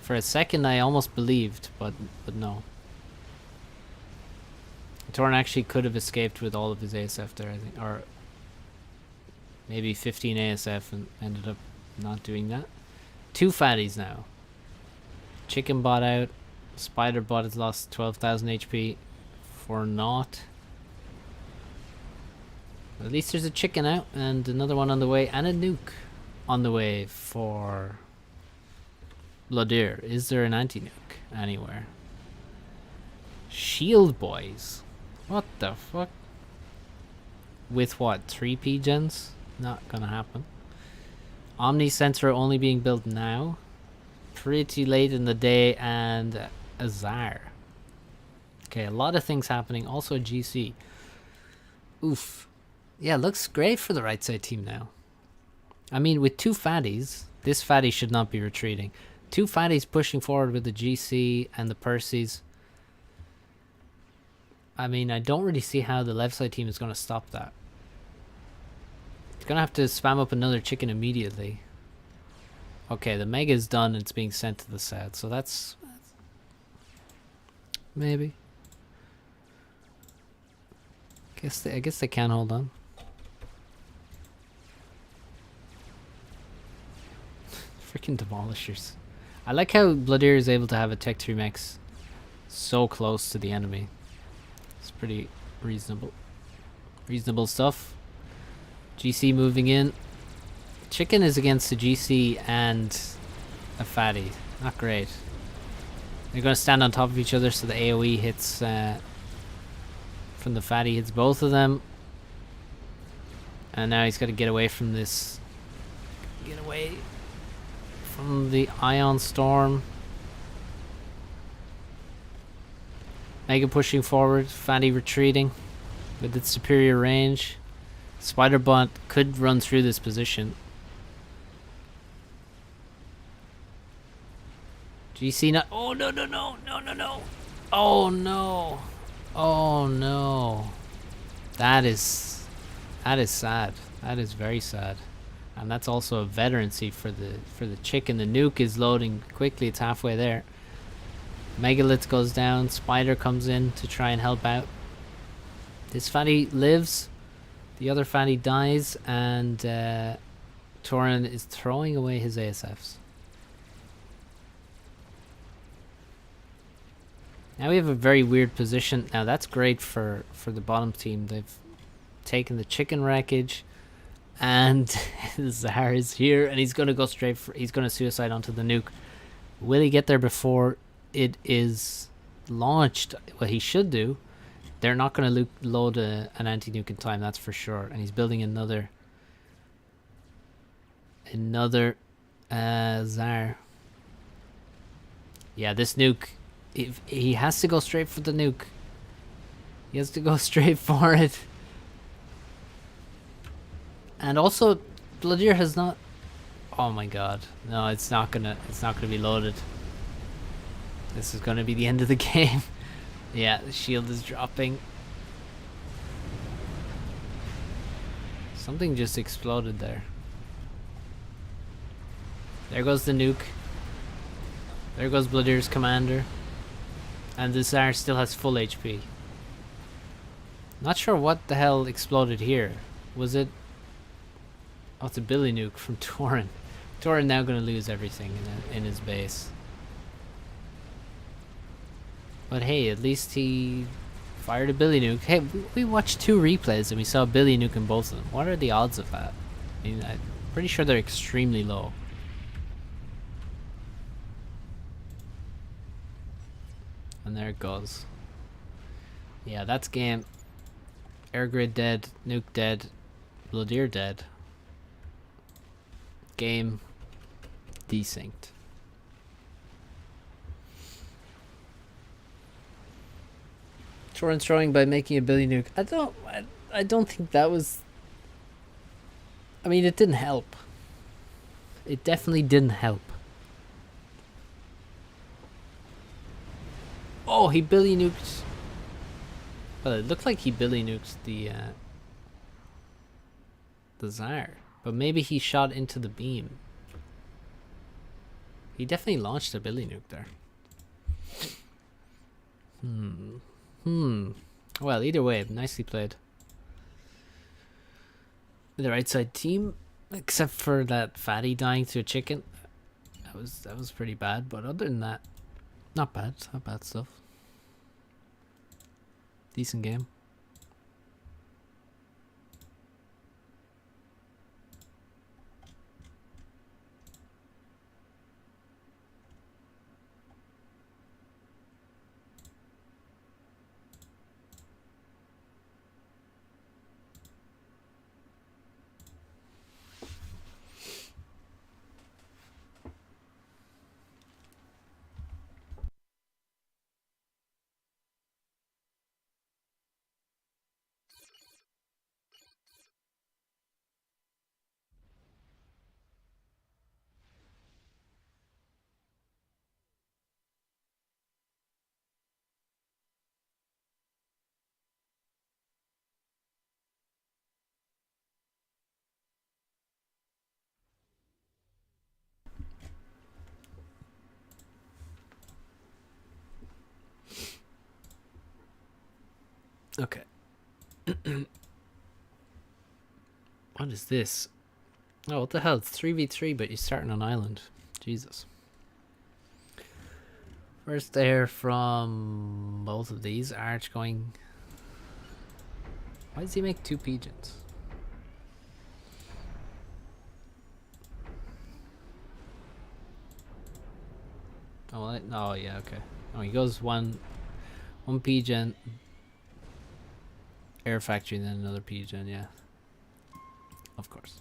For a second I almost believed, but no. Tauren actually could have escaped with all of his ASF there, I think, or maybe 15 ASF and ended up not doing that. 2 fatties now. Chicken bot out. Spider bot has lost 12,000 HP for naught. At least there's a chicken out and another one on the way and a nuke on the way for Blodir. Is there an anti-nuke anywhere? Shield boys. What the fuck? With what? 3 P-gens? Not gonna happen. Omni sensor only being built now. Pretty late in the day, and Azar. Okay, a lot of things happening. Also GC. Oof. Yeah, looks great for the right side team now. I mean, with 2 fatties, this fatty should not be retreating. 2 fatties pushing forward with the GC and the Percys. I mean, I don't really see how the left side team is going to stop that. It's going to have to spam up another chicken immediately. Okay, the mega is done and it's being sent to the south, so that's maybe. I guess they can hold on. Freaking demolishers. I like how Blodir is able to have a Tech 3 mechs so close to the enemy. It's pretty reasonable. Reasonable stuff. GC moving in. Chicken is against the GC and a fatty. Not great. They're going to stand on top of each other so the AoE hits from the fatty hits both of them. And now he's got to get away from this. Get away from the Ion Storm. Mega pushing forward. Fatty retreating with its superior range. Spider bot could run through this position. GC not. Oh no no no no no no! Oh no! Oh no! That is sad. That is very sad, and that's also a veterancy for the chicken. The nuke is loading quickly. It's halfway there. Megalith goes down. Spider comes in to try and help out. This fatty lives. The other fatty dies, and Tauren is throwing away his ASFs. Now we have a very weird position. Now that's great for the bottom team. They've taken the chicken wreckage, and Zahar is here, and he's going to go straight for... He's going to suicide onto the nuke. Will he get there before it is launched? What he should do. They're not going to load an anti-nuke in time, that's for sure. And he's building another Zar. Yeah, this nuke... If he has to go straight for the nuke. He has to go straight for it. And also, Blodir has not... Oh my god. No, it's not gonna be loaded. This is gonna be the end of the game. Yeah, the shield is dropping. Something just exploded there. There goes the nuke. There goes Bloodier's commander. And the Tsar still has full HP. Not sure what the hell exploded here. Was it... Oh, it's a Billy Nuke from Torin. Torin now going to lose everything in his base. But hey, at least he fired a Billy Nuke. Hey, we watched 2 replays and we saw Billy Nuke in both of them. What are the odds of that? I mean, I'm pretty sure they're extremely low. And there it goes. Yeah, that's game. Air grid dead, nuke dead, Bloodier dead. Game desynced. Torin's throwing by making a Billy Nuke. I don't think that was... I mean, it didn't help. It definitely didn't help. Oh, he Billy Nuked... Well, it looked like he Billy Nuked the Tsar. But maybe he shot into the beam. He definitely launched a Billy Nuke there. Well, either way, nicely played. The right side team, except for that fatty dying to a chicken. That was pretty bad, but other than that, not bad. Not bad stuff. Decent game. Okay. What is this? Oh, what the hell? It's 3v3, but you're starting on island. Jesus. First air from both of these. Arch going... Why does he make 2 pigeons? Oh, oh yeah, okay. Oh, he goes one pigeon, air factory, and then another pigeon, yeah. Of course.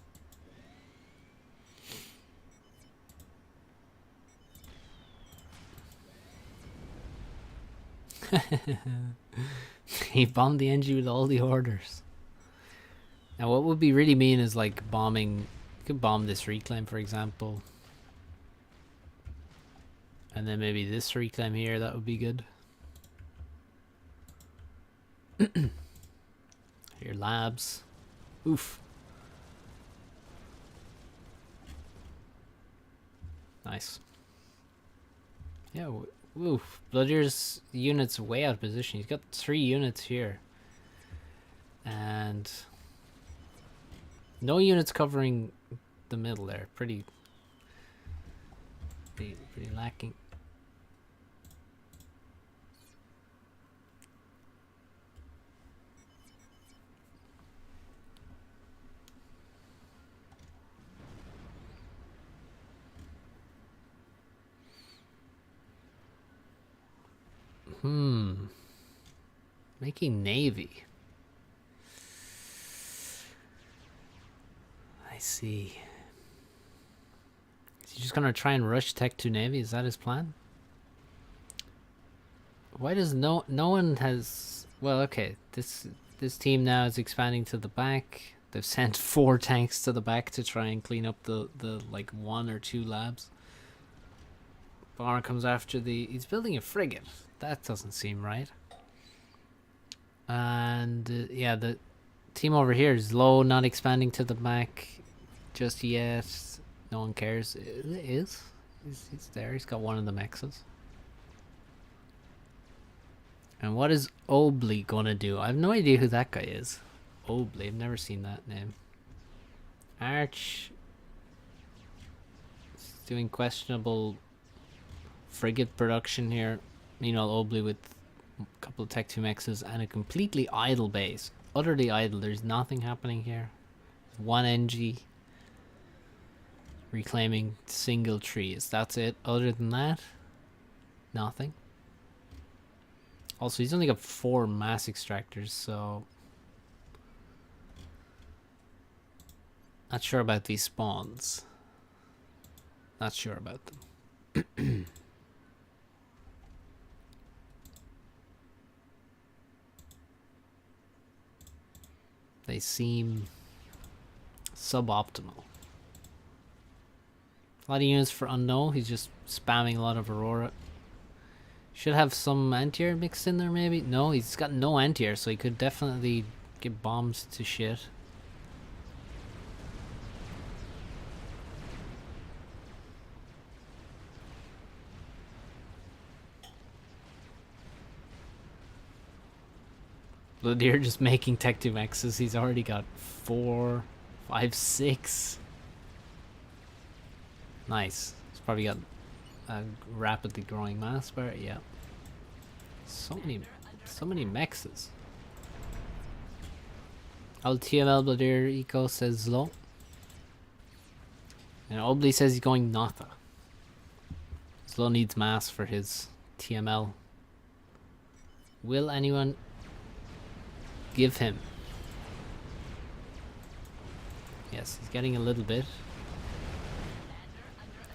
He bombed the NG with all the orders. Now what would be really mean is like bombing... You could bomb this reclaim, for example. And then maybe this reclaim here, that would be good. Here, labs. Oof. Nice. Yeah, oof. Bloodier's unit's way out of position. He's got 3 units here. And... no units covering the middle there. Pretty lacking. Making navy. I see. Is he just gonna try and rush Tech 2 Navy? Is that his plan? Why does no one has... Well, okay. This team now is expanding to the back. They've sent 4 tanks to the back to try and clean up the like 1 or 2 labs. Bomber comes after the... He's building a frigate. That doesn't seem right. And yeah, the team over here is low, not expanding to the back just yet. No one cares. It is. He's there. He's got one of the mexes. And what is Obley gonna do? I have no idea who that guy is. Obley, I've never seen that name. Arch is doing questionable frigate production here. Meanwhile, Obley with a couple of Tech 2 mexes and a completely idle base. Utterly idle. There's nothing happening here. One NG reclaiming single trees. That's it. Other than that, nothing. Also, he's only got 4 mass extractors, so not sure about these spawns. Not sure about them. They seem suboptimal. A lot of units for unknown. He's just spamming a lot of Aurora. Should have some anti-air mixed in there, maybe? No, he's got no anti-air, so he could definitely get bombs to shit. Bloodier just making Tech 2 mexes. He's already got 4, 5, 6. Nice. He's probably got a rapidly growing mass bar. Yeah. So many mexes. LTML Bloodier Eco says low. And Obley says he's going Notha. Slow needs mass for his TML. Will anyone give him? Yes, he's getting a little bit.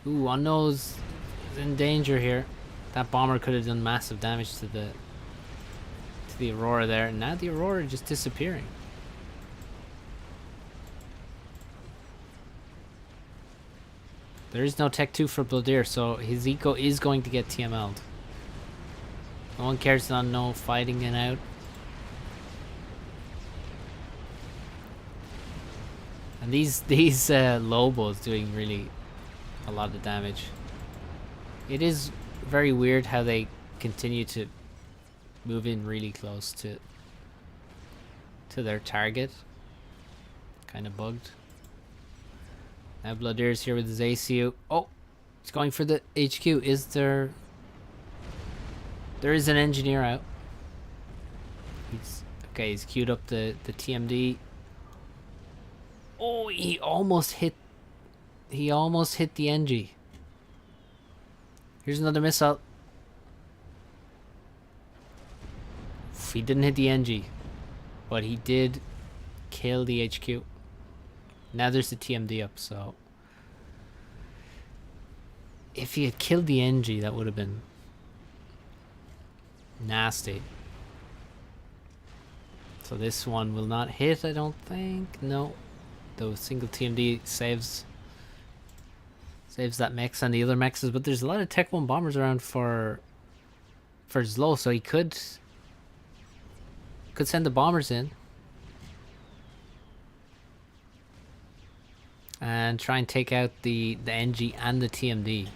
Ooh, Unknown's in danger here. That bomber could have done massive damage to the Aurora there. And now the Aurora just disappearing. There is no Tech 2 for Bloodier, so his eco is going to get TML'd. No one cares to Unknown fighting it out. And these Lobos doing really a lot of damage. It is very weird how they continue to move in really close to their target. Kind of bugged. Now Bloodier's here with his ACU. Oh, he's going for the HQ. Is there? There is an engineer out. He's okay. He's queued up the TMD. Oh, he almost hit the NG. Here's another missile. He didn't hit the NG, but he did kill the HQ. Now there's the TMD up, so if he had killed the NG, that would have been nasty. So this one will not hit, I don't think. No. The single TMD saves that mech and the other mexes, but there's a lot of Tech 1 bombers around for Zlo, so he could send the bombers in and try and take out the NG and the TMD.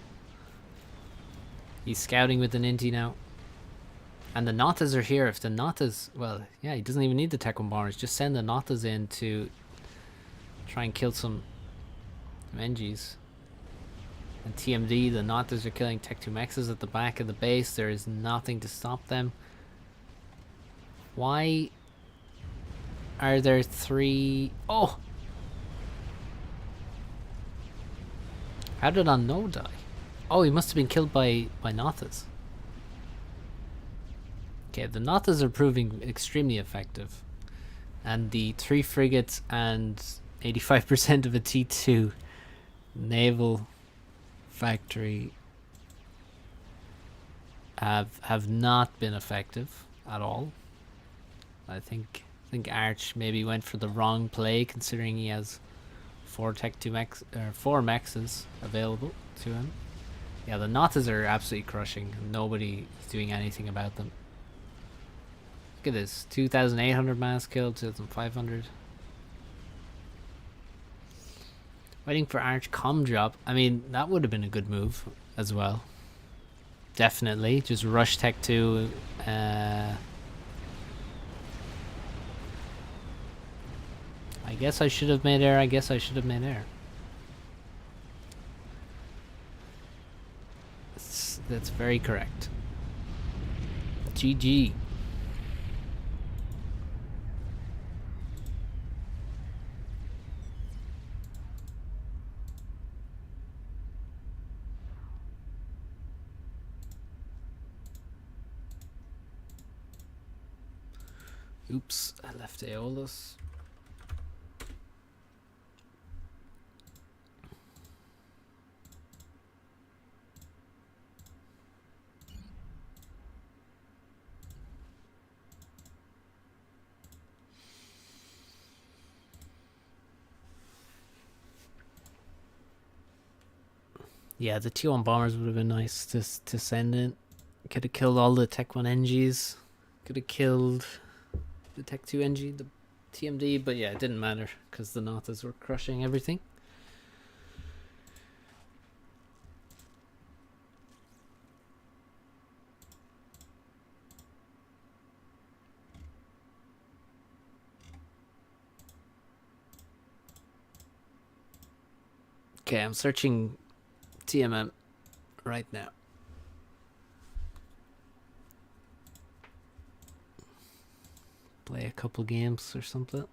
He's scouting with an Inti now. And the Natas are here. If the Natas, well, yeah, he doesn't even need the Tech 1 bombers. Just send the Natas in to try and kill some NGs. And TMD, the Natas are killing Tech 2 mexes at the back of the base. There is nothing to stop them. Why are there 3? Oh! How did Unknown die? Oh, he must have been killed by Natas. Okay, the Natas are proving extremely effective. And the 3 frigates and 85% of a T2 naval factory have not been effective at all. I think Arch maybe went for the wrong play, considering he has 4 Tech 2 4 mexes available to him. Yeah, the Natas are absolutely crushing. Nobody is doing anything about them. Look at this, 2,800 mass killed, 2,500. Waiting for Arch com drop. I mean, that would have been a good move. as well. Definitely. Just rush tech 2. I guess I should have made air. I guess I should have made air. That's very correct. GG. Oops, I left Aeolus. Yeah, the T1 bombers would have been nice to send in. Could have killed all the Tech 1 NGs. Could have killed the Tech 2 NG, the TMD, but yeah, it didn't matter because the Natas were crushing everything. Okay, I'm searching TMM right now. Play a couple games or something.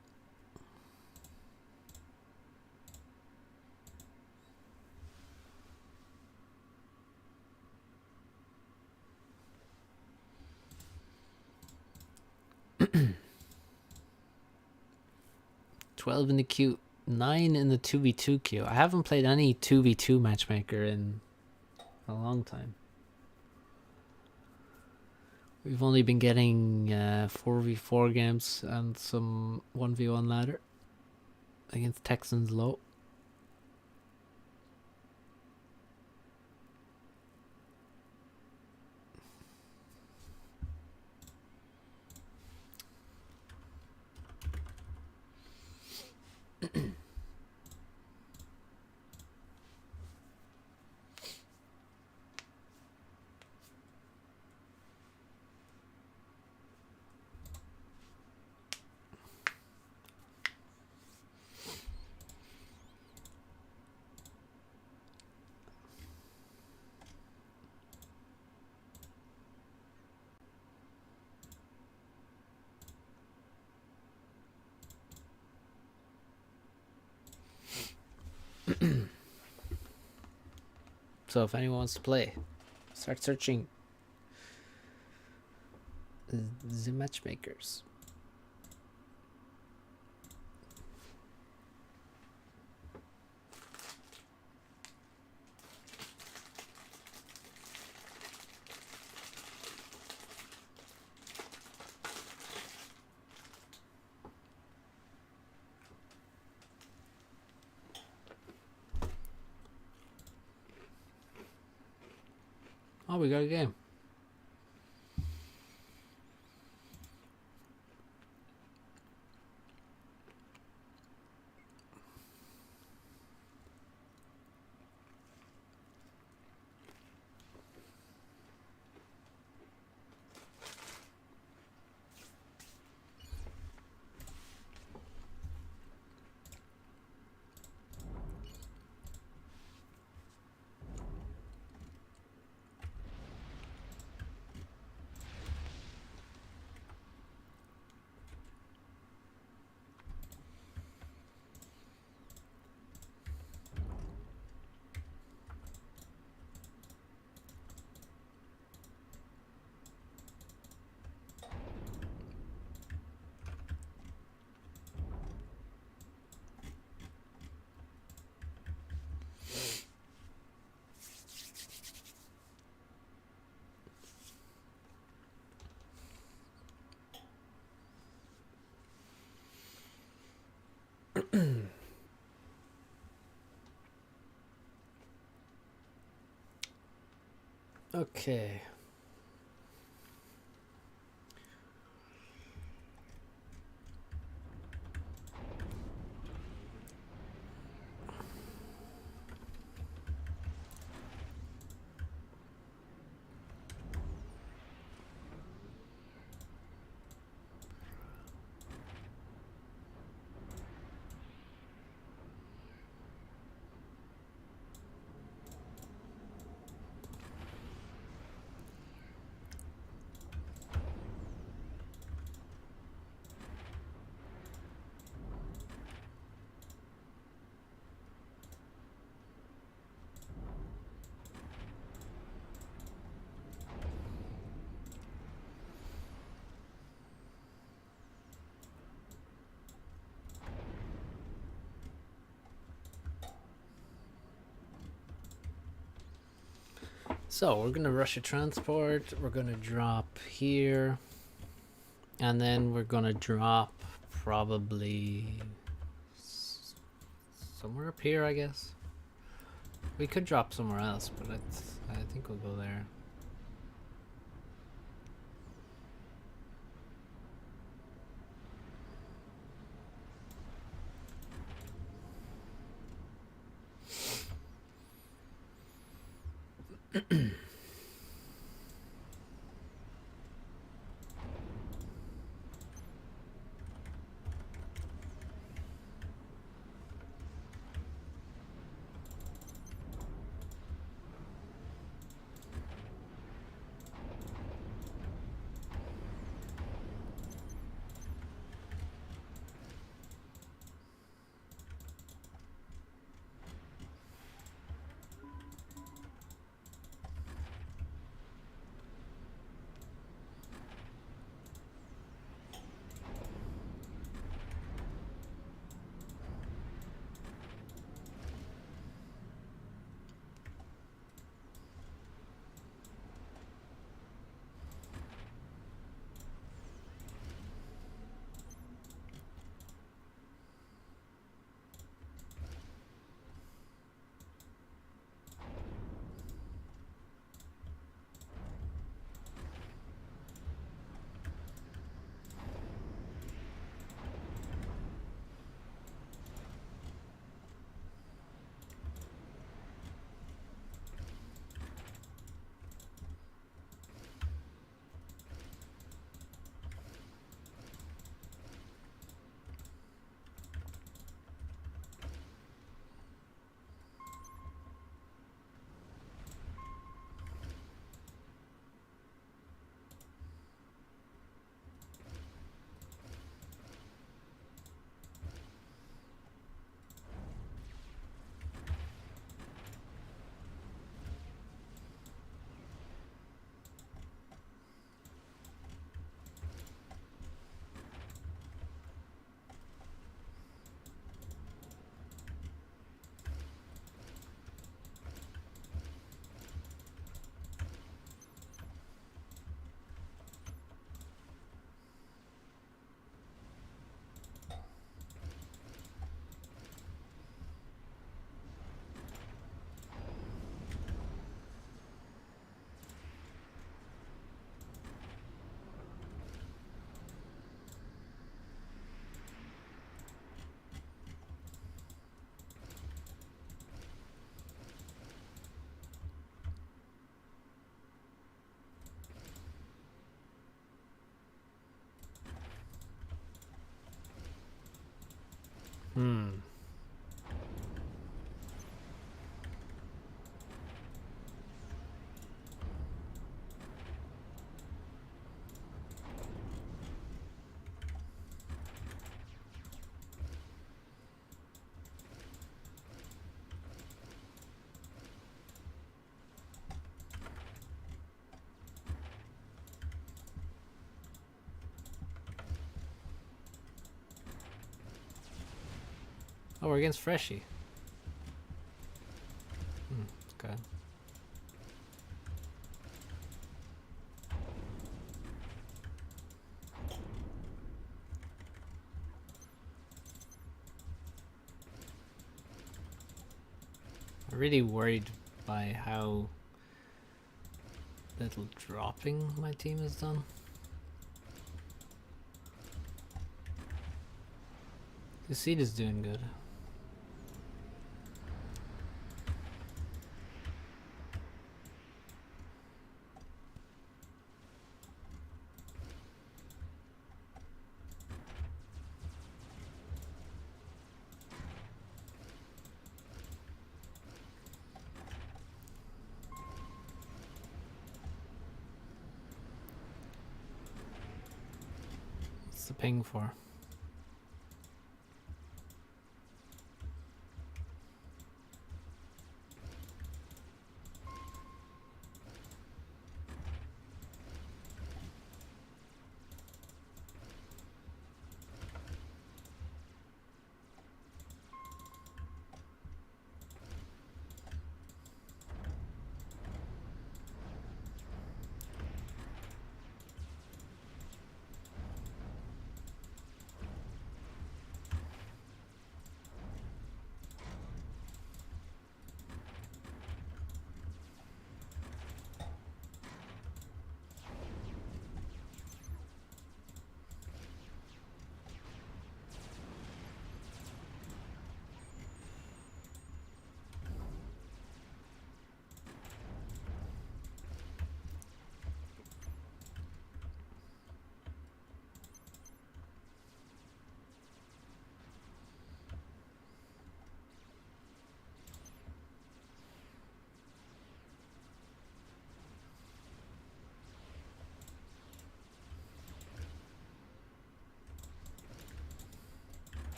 $12 in the queue, 9 in the 2v2 queue. I haven't played any 2v2 matchmaker in a long time. We've only been getting 4v4 games and some 1v1 ladder against Texans low. So if anyone wants to play, start searching the matchmakers. Oh, we got a game. Okay. So we're gonna rush a transport. We're gonna drop here, and then we're gonna drop probably somewhere up here, I guess. We could drop somewhere else, but I think we'll go there. Hmm. Oh, we're against Freshie. Okay. I'm really worried by how little dropping my team has done. The seed is doing good. What's the ping for?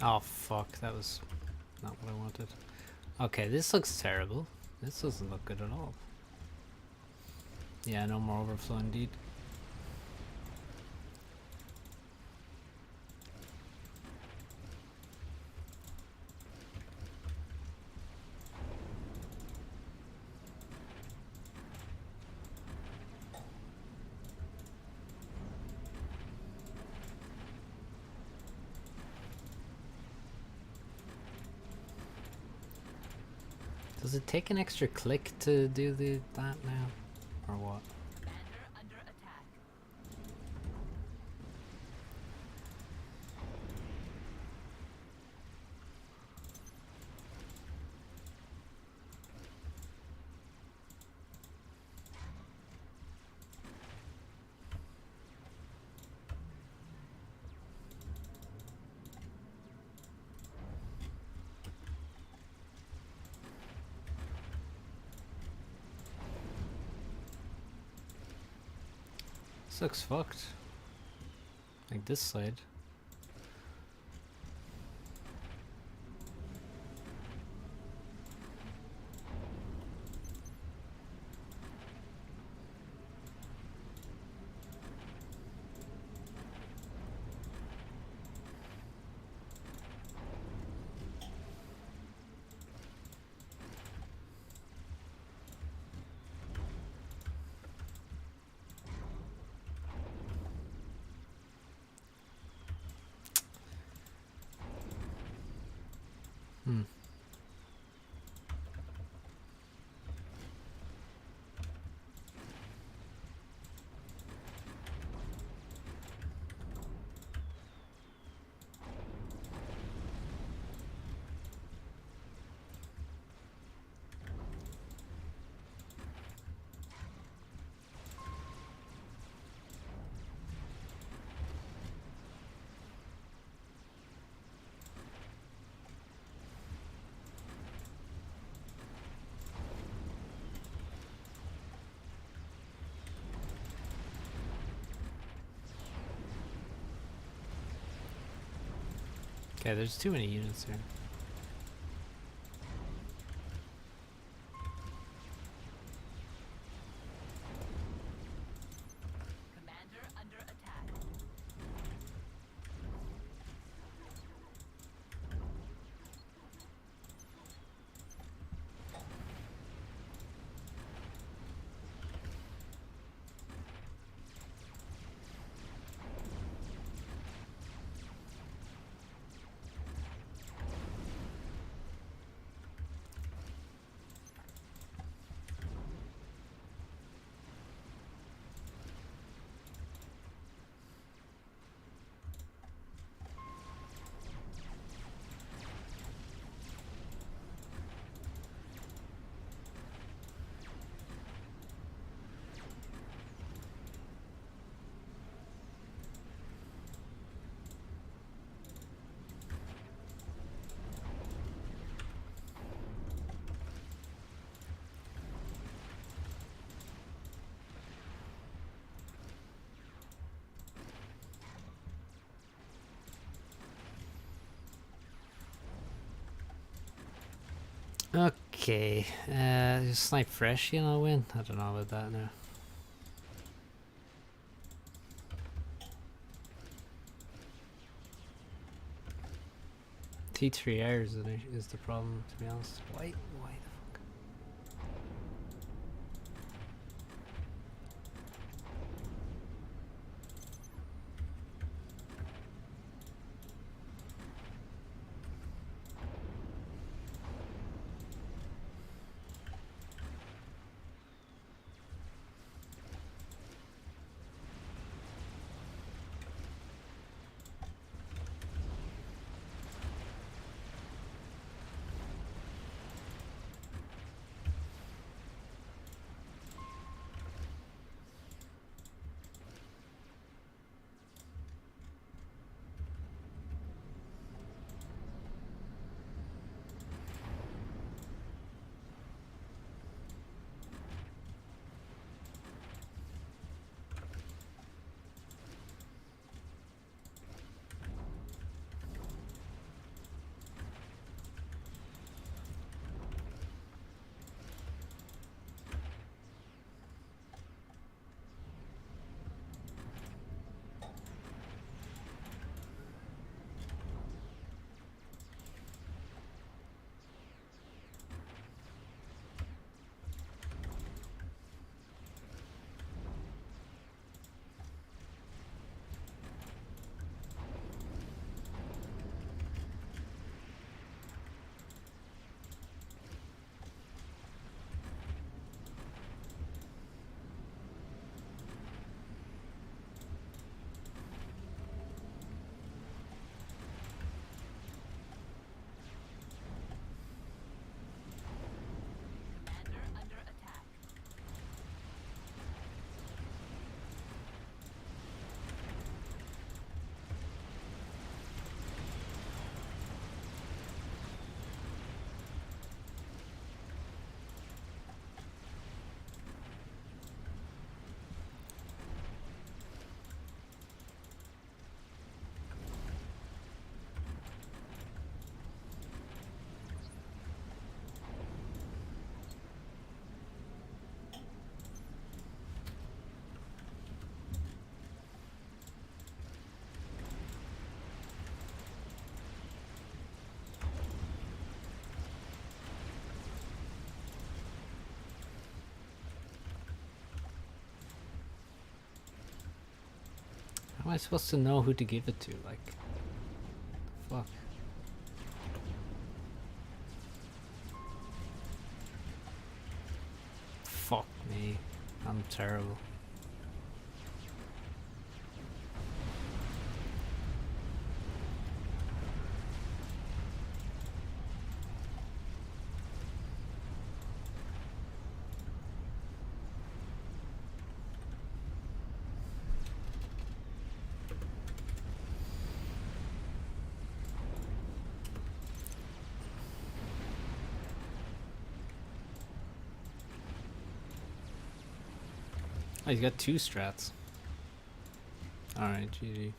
Oh fuck, that was not what I wanted. Okay, this looks terrible. This doesn't look good at all. Yeah, no more overflow indeed. Does it take an extra click to do that now? Or what? Commander under attack. This looks fucked. Like this side. Hmm. Okay, there's too many units here. Commander under attack. Okay, just snipe fresh, you know, win. I don't know about that now. T3R is the problem, to be honest. Why the fuck? Commander under attack. How am I supposed to know who to give it to? Like, fuck. Fuck me. I'm terrible. Oh, he's got two strats. Alright, GG.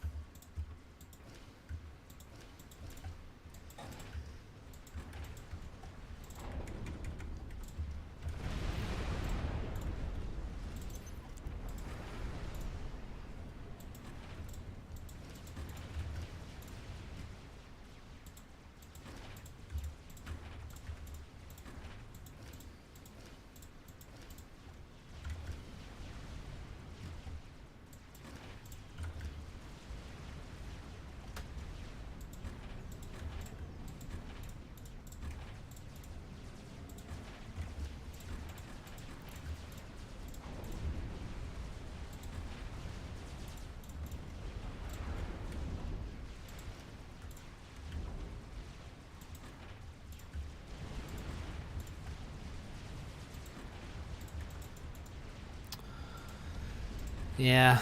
Yeah,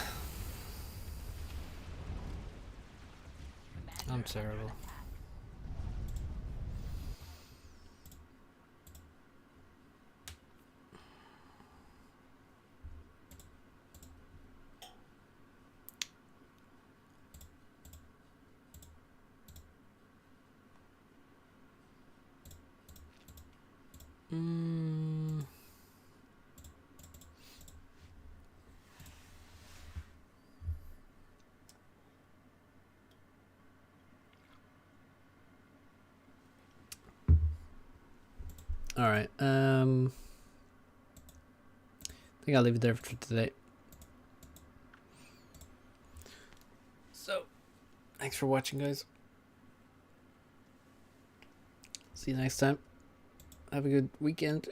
Commander I'm under terrible. attack. Mm. All right. I think I'll leave it there for today. So, thanks for watching, guys. See you next time. Have a good weekend.